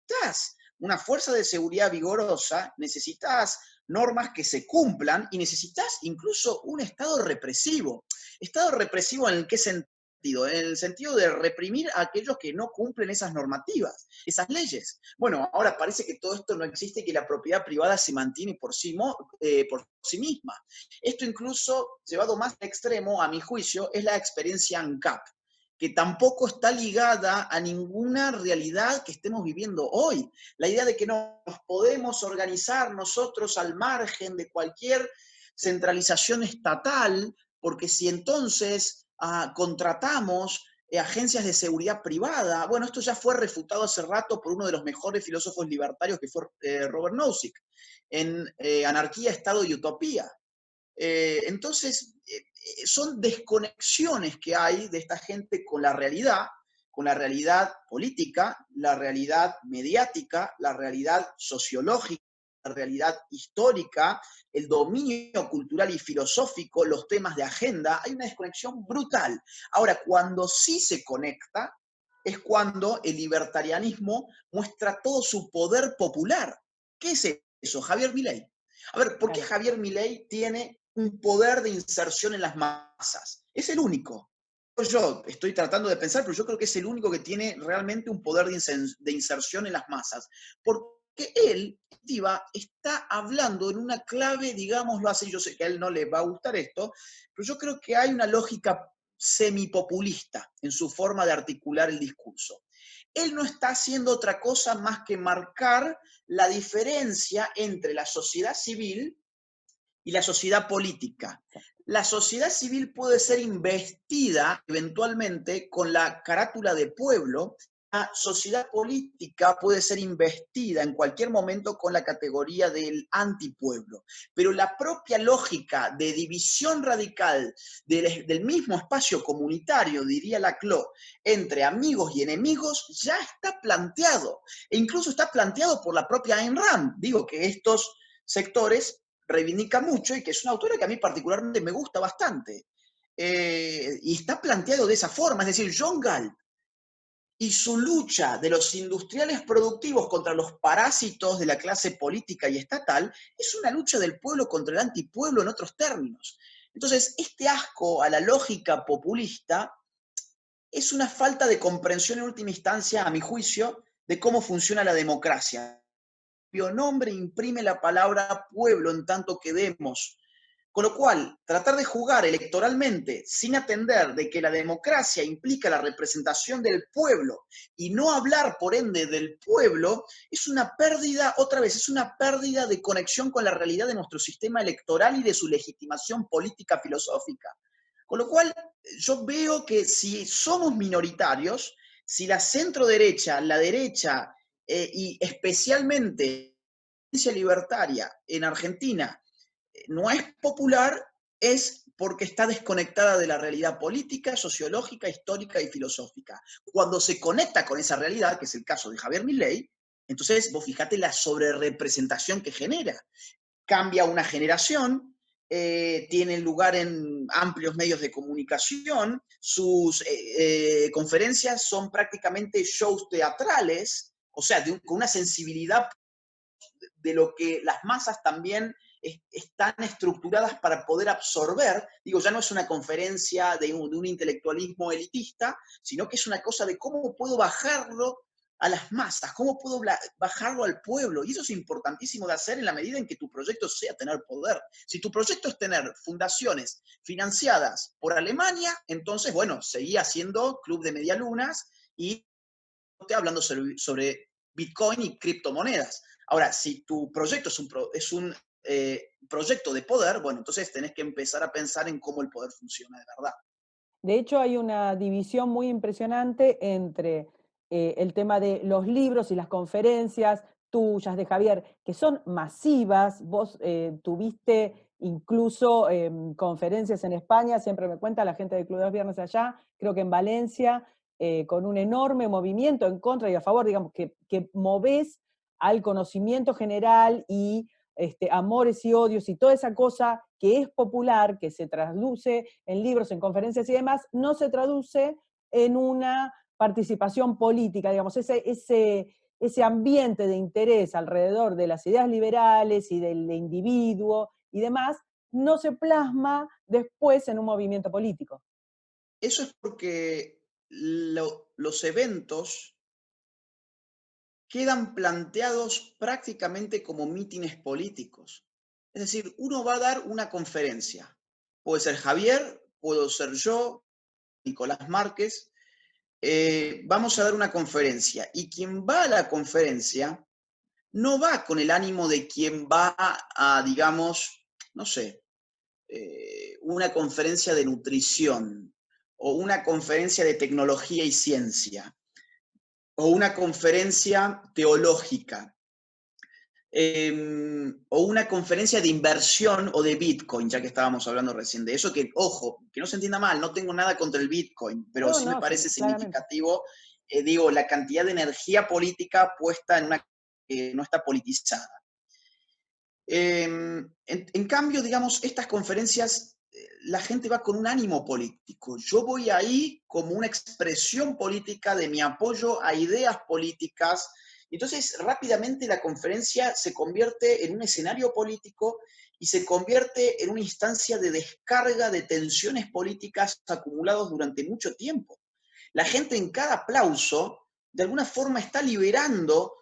necesitas una fuerza de seguridad vigorosa, necesitas normas que se cumplan y necesitas incluso un Estado represivo. ¿Estado represivo en qué sentido? En el sentido de reprimir a aquellos que no cumplen esas normativas, esas leyes. Bueno, ahora parece que todo esto no existe y que la propiedad privada se mantiene por sí misma. Esto incluso, llevado más al extremo, a mi juicio, es la experiencia ANCAP, que tampoco está ligada a ninguna realidad que estemos viviendo hoy. La idea de que nos podemos organizar nosotros al margen de cualquier centralización estatal, porque si entonces contratamos agencias de seguridad privada. Bueno, esto ya fue refutado hace rato por uno de los mejores filósofos libertarios, que fue Robert Nozick, en Anarquía, Estado y Utopía. Entonces, son desconexiones que hay de esta gente con la realidad política, la realidad mediática, la realidad sociológica, la realidad histórica, el dominio cultural y filosófico, los temas de agenda. Hay una desconexión brutal. Ahora, cuando sí se conecta, es cuando el libertarianismo muestra todo su poder popular. ¿Qué es eso? Javier Milei. A ver, ¿por qué Claro, Javier Milei tiene un poder de inserción en las masas? Es el único. Yo estoy tratando de pensar, pero yo creo que es el único que tiene realmente un poder de inserción en las masas. Porque él, está hablando en una clave, digámoslo así, yo sé que a él no le va a gustar esto, pero yo creo que hay una lógica semipopulista en su forma de articular el discurso. Él no está haciendo otra cosa más que marcar la diferencia entre la sociedad civil y la sociedad política. La sociedad civil puede ser investida eventualmente con la carátula de pueblo. La sociedad política puede ser investida en cualquier momento con la categoría del antipueblo. Pero la propia lógica de división radical del mismo espacio comunitario, diría Laclau, entre amigos y enemigos, ya está planteado. E incluso está planteado por la propia Ayn Rand. Digo que estos sectores reivindica mucho y que es una autora que a mí particularmente me gusta bastante. Y está planteado de esa forma, es decir, John Galt y su lucha de los industriales productivos contra los parásitos de la clase política y estatal es una lucha del pueblo contra el antipueblo en otros términos. Entonces, este asco a la lógica populista es una falta de comprensión en última instancia, a mi juicio, de cómo funciona la democracia. El nombre imprime la palabra pueblo en tanto que demos. Con lo cual, tratar de jugar electoralmente sin atender de que la democracia implica la representación del pueblo y no hablar, por ende, del pueblo, es una pérdida, otra vez, es una pérdida de conexión con la realidad de nuestro sistema electoral y de su legitimación política filosófica. Con lo cual, yo veo que si somos minoritarios, si la centro derecha, la derecha y especialmente la ciencia libertaria en Argentina no es popular, es porque está desconectada de la realidad política, sociológica, histórica y filosófica. Cuando se conecta con esa realidad, que es el caso de Javier Milei, entonces vos fijate la sobrerepresentación que genera. Cambia una generación, tiene lugar en amplios medios de comunicación, sus conferencias son prácticamente shows teatrales, o sea, con una sensibilidad de lo que las masas también están estructuradas para poder absorber. Digo, ya no es una conferencia de un intelectualismo elitista, sino que es una cosa de cómo puedo bajarlo a las masas, cómo puedo bajarlo al pueblo. Y eso es importantísimo de hacer en la medida en que tu proyecto sea tener poder. Si tu proyecto es tener fundaciones financiadas por Alemania, entonces, bueno, seguí haciendo club de medialunas y hablando sobre Bitcoin y criptomonedas. Ahora, si tu proyecto es un proyecto de poder, bueno, entonces tenés que empezar a pensar en cómo el poder funciona de verdad. de hecho, hay una división muy impresionante entre el tema de los libros y las conferencias tuyas, de Javier, que son masivas. Vos tuviste incluso conferencias en España, siempre me cuenta la gente del Club de los Viernes allá, creo que en Valencia, con un enorme movimiento en contra y a favor, digamos, que movés al conocimiento general y amores y odios y toda esa cosa que es popular, que se traduce en libros, en conferencias y demás, no se traduce en una participación política, digamos, ese ambiente de interés alrededor de las ideas liberales y del individuo y demás, no se plasma después en un movimiento político. Eso es porque los eventos quedan planteados prácticamente como mítines políticos. Es decir, uno va a dar una conferencia. Puede ser Javier, puedo ser yo, Nicolás Márquez. Vamos a dar una conferencia. Y quien va a la conferencia no va con el ánimo de quien va a, digamos, no sé, una conferencia de nutrición o una conferencia de tecnología y ciencia, o una conferencia teológica, o una conferencia de inversión o de Bitcoin, ya que estábamos hablando recién de eso, que, ojo, que no se entienda mal, no tengo nada contra el Bitcoin, pero No, sí me no, parece claramente. significativo, digo, la cantidad de energía política puesta en una que no está politizada. En cambio, digamos, estas conferencias, la gente va con un ánimo político. Yo voy ahí como una expresión política de mi apoyo a ideas políticas. Entonces, rápidamente la conferencia se convierte en un escenario político y se convierte en una instancia de descarga de tensiones políticas acumuladas durante mucho tiempo. La gente en cada aplauso, de alguna forma, está liberando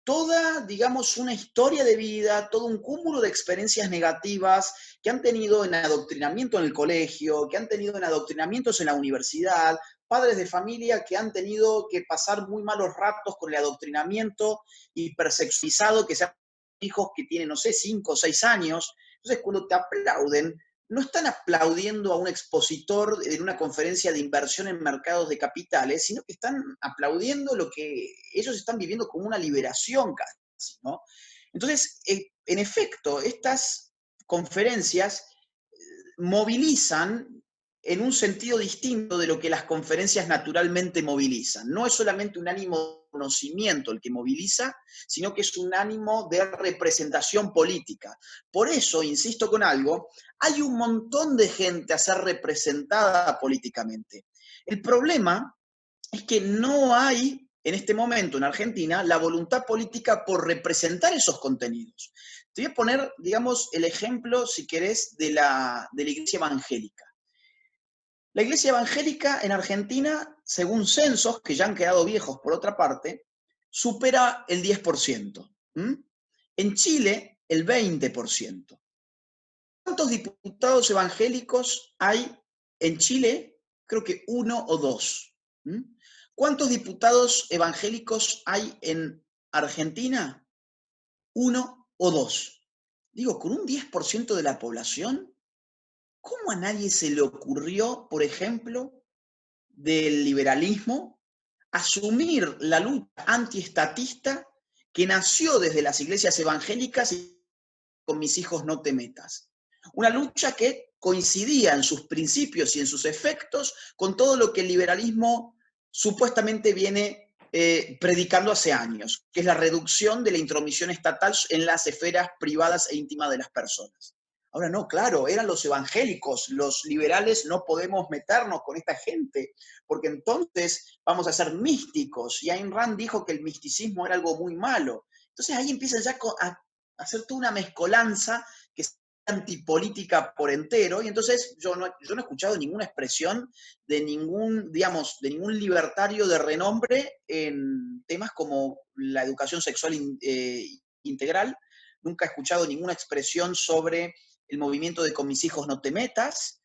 toda, digamos, una historia de vida, todo un cúmulo de experiencias negativas que han tenido en adoctrinamiento en el colegio, que han tenido en adoctrinamientos en la universidad, padres de familia que han tenido que pasar muy malos ratos con el adoctrinamiento hipersexualizado, que sean hijos que tienen, no sé, 5 o 6 años. Entonces, cuando te aplauden, no están aplaudiendo a un expositor en una conferencia de inversión en mercados de capitales, sino que están aplaudiendo lo que ellos están viviendo como una liberación casi, ¿no? Entonces, en efecto, estas conferencias movilizan en un sentido distinto de lo que las conferencias naturalmente movilizan. No es solamente un ánimo de conocimiento el que moviliza, sino que es un ánimo de representación política. Por eso, insisto con algo, hay un montón de gente a ser representada políticamente. El problema es que no hay en este momento en Argentina la voluntad política por representar esos contenidos. Te voy a poner, digamos, el ejemplo, si querés, de la iglesia evangélica. La iglesia evangélica en Argentina, según censos, que ya han quedado viejos por otra parte, supera el 10%. En Chile, el 20%. ¿Cuántos diputados evangélicos hay en Chile? Creo que uno o dos. ¿Cuántos diputados evangélicos hay en Argentina? Uno o dos. Digo, con un 10% de la población, ¿cómo a nadie se le ocurrió, por ejemplo, del liberalismo, asumir la lucha antiestatista que nació desde las iglesias evangélicas y con mis hijos no te metas? Una lucha que coincidía en sus principios y en sus efectos con todo lo que el liberalismo supuestamente viene predicando hace años, que es la reducción de la intromisión estatal en las esferas privadas e íntimas de las personas. Ahora no, claro, eran los evangélicos, los liberales no podemos meternos con esta gente, porque entonces vamos a ser místicos. Y Ayn Rand dijo que el misticismo era algo muy malo. Entonces ahí empiezan ya a hacer toda una mezcolanza que es antipolítica por entero, y entonces yo no he escuchado ninguna expresión de ningún, digamos, de ningún libertario de renombre en temas como la educación sexual integral. Nunca he escuchado ninguna expresión sobre el movimiento de con mis hijos no te metas,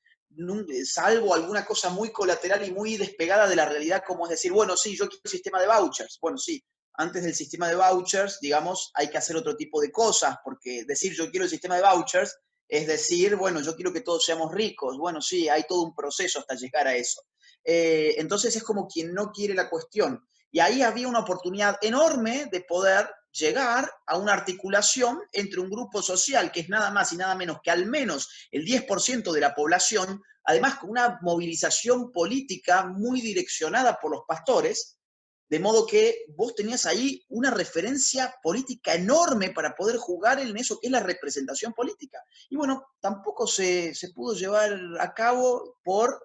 salvo alguna cosa muy colateral y muy despegada de la realidad, como es decir, bueno, sí, yo quiero un sistema de vouchers. Bueno, sí, antes del sistema de vouchers, digamos, hay que hacer otro tipo de cosas, porque decir yo quiero el sistema de vouchers es decir, bueno, yo quiero que todos seamos ricos. Bueno, sí, hay todo un proceso hasta llegar a eso. Entonces es como quien no quiere la cuestión. Y ahí había una oportunidad enorme de poder llegar a una articulación entre un grupo social que es nada más y nada menos que al menos el 10% de la población, además con una movilización política muy direccionada por los pastores, de modo que vos tenías ahí una referencia política enorme para poder jugar en eso que es la representación política. Y bueno, tampoco se pudo llevar a cabo por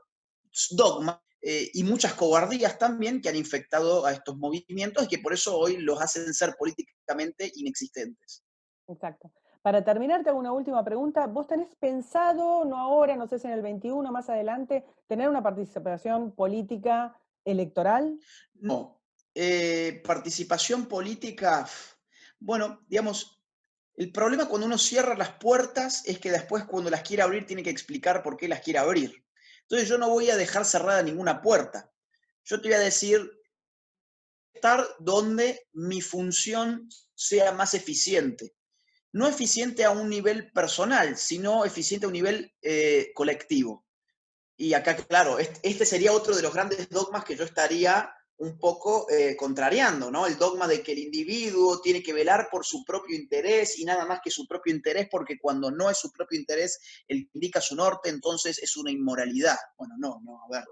dogma y muchas cobardías también que han infectado a estos movimientos y que por eso hoy los hacen ser políticamente inexistentes. Exacto. Para terminar, te hago una última pregunta. ¿Vos tenés pensado, no ahora, no sé si en el 21, más adelante, tener una participación política electoral? No, participación política, bueno, digamos, el problema cuando uno cierra las puertas es que después cuando las quiere abrir tiene que explicar por qué las quiere abrir. Entonces yo no voy a dejar cerrada ninguna puerta. Yo te voy a decir estar donde mi función sea más eficiente. No eficiente a un nivel personal, sino eficiente a un nivel colectivo. Y acá, claro, este sería otro de los grandes dogmas que yo estaría un poco contrariando, ¿no? El dogma de que el individuo tiene que velar por su propio interés y nada más que su propio interés, porque cuando no es su propio interés el que indica su norte, entonces es una inmoralidad. Bueno, no, a ver.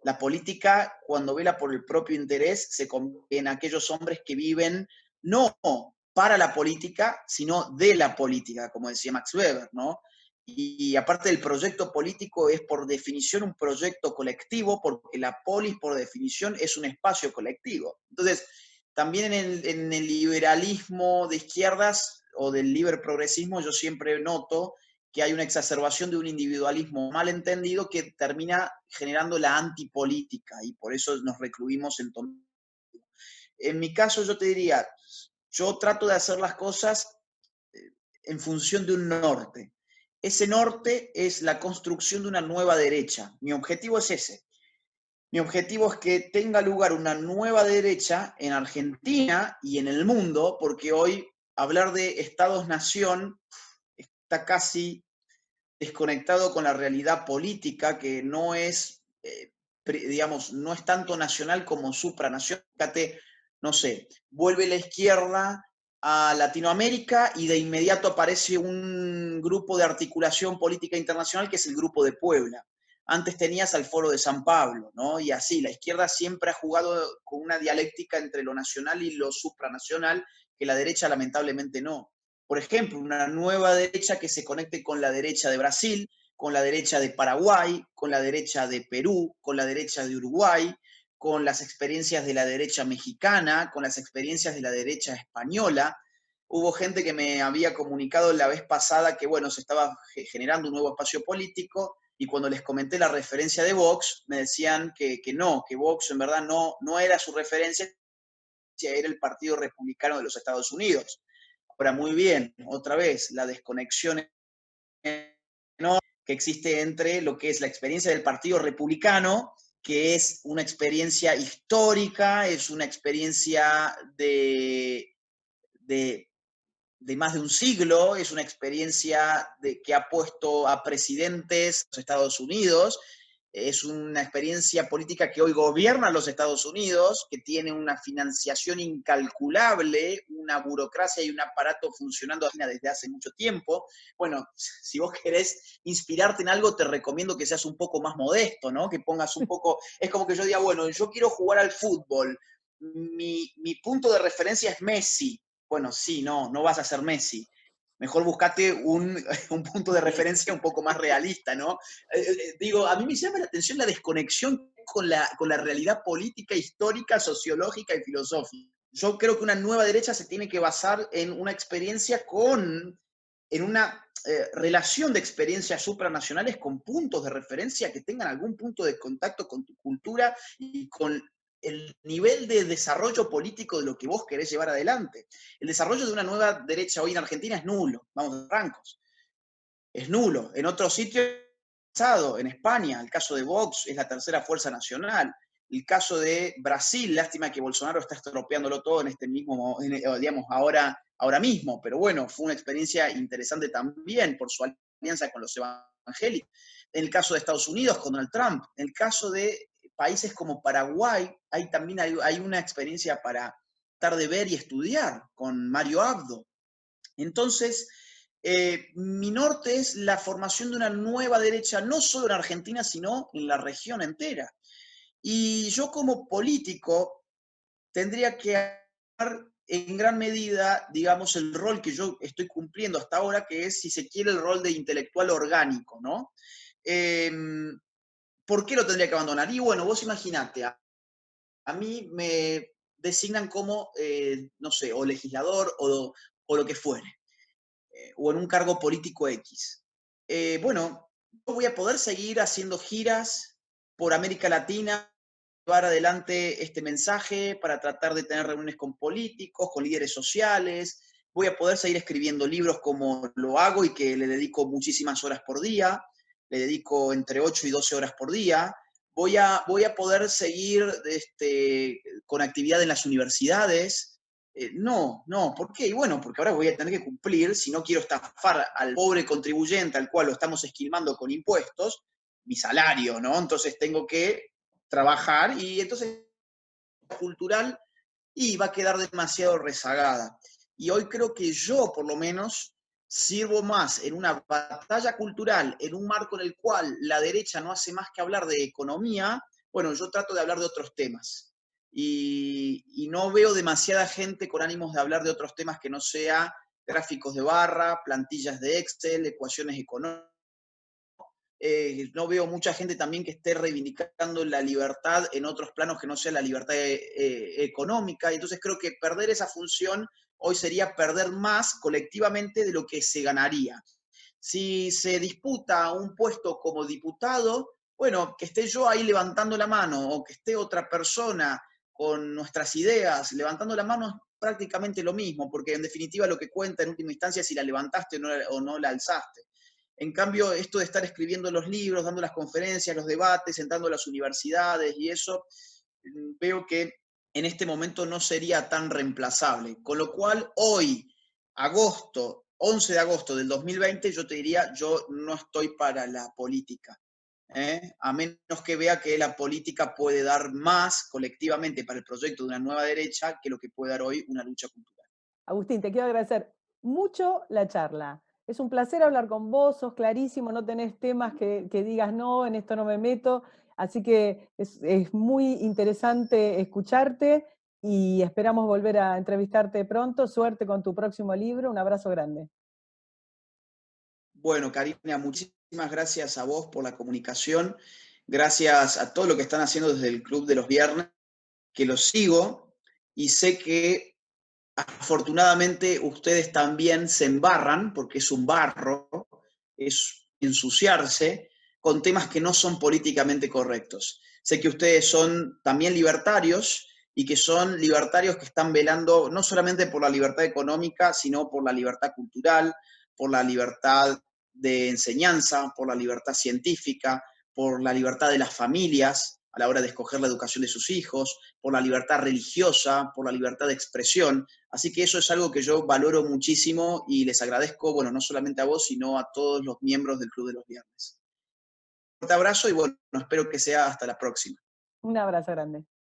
La política, cuando vela por el propio interés, se convierte en aquellos hombres que viven no para la política, sino de la política, como decía Max Weber, ¿no? Y aparte del proyecto político es por definición un proyecto colectivo, porque la polis por definición es un espacio colectivo. Entonces, también en el liberalismo de izquierdas o del libre progresismo yo siempre noto que hay una exacerbación de un individualismo mal entendido que termina generando la antipolítica y por eso nos recluimos en todo. En mi caso yo te diría, yo trato de hacer las cosas en función de un norte. Ese norte es la construcción de una nueva derecha. Mi objetivo es ese. Mi objetivo es que tenga lugar una nueva derecha en Argentina y en el mundo, porque hoy hablar de estados-nación está casi desconectado con la realidad política, que no es, digamos, no es tanto nacional como supranacional. Fíjate, no sé, vuelve la izquierda a Latinoamérica y de inmediato aparece un grupo de articulación política internacional que es el Grupo de Puebla. Antes tenías al Foro de San Pablo, ¿no? Y así, la izquierda siempre ha jugado con una dialéctica entre lo nacional y lo supranacional, que la derecha lamentablemente no. Por ejemplo, una nueva derecha que se conecte con la derecha de Brasil, con la derecha de Paraguay, con la derecha de Perú, con la derecha de Uruguay, con las experiencias de la derecha mexicana, con las experiencias de la derecha española. Hubo gente que me había comunicado la vez pasada que, bueno, se estaba generando un nuevo espacio político y cuando les comenté la referencia de Vox, me decían que no, que Vox en verdad no era su referencia, era el Partido Republicano de los Estados Unidos. Ahora, muy bien, otra vez, la desconexión ¿no? que existe entre lo que es la experiencia del Partido Republicano, que es una experiencia histórica, es una experiencia de de más de un siglo, es una experiencia que ha puesto a presidentes de los Estados Unidos, es una experiencia política que hoy gobierna los Estados Unidos, que tiene una financiación incalculable, una burocracia y un aparato funcionando desde hace mucho tiempo. Bueno, si vos querés inspirarte en algo, te recomiendo que seas un poco más modesto, ¿no? Que pongas un poco, es como que yo diga, bueno, yo quiero jugar al fútbol, mi punto de referencia es Messi. Bueno, sí, no vas a ser Messi. Mejor buscate un punto de referencia un poco más realista, ¿no? Digo, a mí me llama la atención la desconexión con la realidad política, histórica, sociológica y filosófica. Yo creo que una nueva derecha se tiene que basar en una experiencia en una relación de experiencias supranacionales con puntos de referencia que tengan algún punto de contacto con tu cultura y con el nivel de desarrollo político de lo que vos querés llevar adelante. El desarrollo de una nueva derecha hoy en Argentina es nulo, vamos de francos, es nulo. En otros sitios, en España, el caso de Vox es la tercera fuerza nacional. El caso de Brasil, lástima que Bolsonaro está estropeándolo todo en este mismo, digamos, ahora mismo, pero bueno, fue una experiencia interesante también por su alianza con los evangélicos. En el caso de Estados Unidos, con Donald Trump. En el caso de países como Paraguay, también hay una experiencia para tratar de ver y estudiar con Mario Abdo. Entonces, mi norte es la formación de una nueva derecha, no solo en Argentina, sino en la región entera. Y yo como político tendría que dar en gran medida, digamos, el rol que yo estoy cumpliendo hasta ahora, que es, si se quiere, el rol de intelectual orgánico, ¿no? Eh, ¿Por qué lo tendría que abandonar? Y bueno, vos imaginate, a mí me designan como, no sé, o legislador o lo que fuere o en un cargo político X. Bueno, yo voy a poder seguir haciendo giras por América Latina, llevar adelante este mensaje para tratar de tener reuniones con políticos, con líderes sociales. Voy a poder seguir escribiendo libros como lo hago y que le dedico muchísimas horas por día. Le dedico entre 8 y 12 horas por día. Voy a poder seguir con actividad en las universidades. No, ¿por qué? Y bueno, porque ahora voy a tener que cumplir, si no quiero estafar al pobre contribuyente al cual lo estamos esquilmando con impuestos, mi salario, ¿no? Entonces tengo que trabajar y entonces cultural y va a quedar demasiado rezagada. Y hoy creo que yo, por lo menos, sirvo más en una batalla cultural, en un marco en el cual la derecha no hace más que hablar de economía. Bueno, yo trato de hablar de otros temas. Y no veo demasiada gente con ánimos de hablar de otros temas que no sea gráficos de barra, plantillas de Excel, ecuaciones económicas. No veo mucha gente también que esté reivindicando la libertad en otros planos que no sea la libertad económica. Y entonces creo que perder esa función hoy sería perder más colectivamente de lo que se ganaría. Si se disputa un puesto como diputado, bueno, que esté yo ahí levantando la mano o que esté otra persona con nuestras ideas levantando la mano es prácticamente lo mismo, porque en definitiva lo que cuenta en última instancia es si la levantaste o no la alzaste. En cambio, esto de estar escribiendo los libros, dando las conferencias, los debates, entrando a las universidades y eso, veo que en este momento no sería tan reemplazable. Con lo cual, hoy, agosto, 11 de agosto del 2020, yo te diría, yo no estoy para la política. A menos que vea que la política puede dar más colectivamente para el proyecto de una nueva derecha que lo que puede dar hoy una lucha cultural. Agustín, te quiero agradecer mucho la charla. Es un placer hablar con vos, sos clarísimo, no tenés temas que digas no, en esto no me meto, así que es muy interesante escucharte y esperamos volver a entrevistarte pronto. Suerte con tu próximo libro, un abrazo grande. Bueno, Karina, muchísimas gracias a vos por la comunicación. Gracias a todo lo que están haciendo desde el Club de los Viernes, que los sigo y sé que afortunadamente ustedes también se embarran, porque es un barro, es ensuciarse con temas que no son políticamente correctos. Sé que ustedes son también libertarios y que son libertarios que están velando no solamente por la libertad económica, sino por la libertad cultural, por la libertad de enseñanza, por la libertad científica, por la libertad de las familias a la hora de escoger la educación de sus hijos, por la libertad religiosa, por la libertad de expresión. Así que eso es algo que yo valoro muchísimo y les agradezco, bueno, no solamente a vos, sino a todos los miembros del Club de los Viernes. Un fuerte abrazo y bueno, espero que sea hasta la próxima. Un abrazo grande.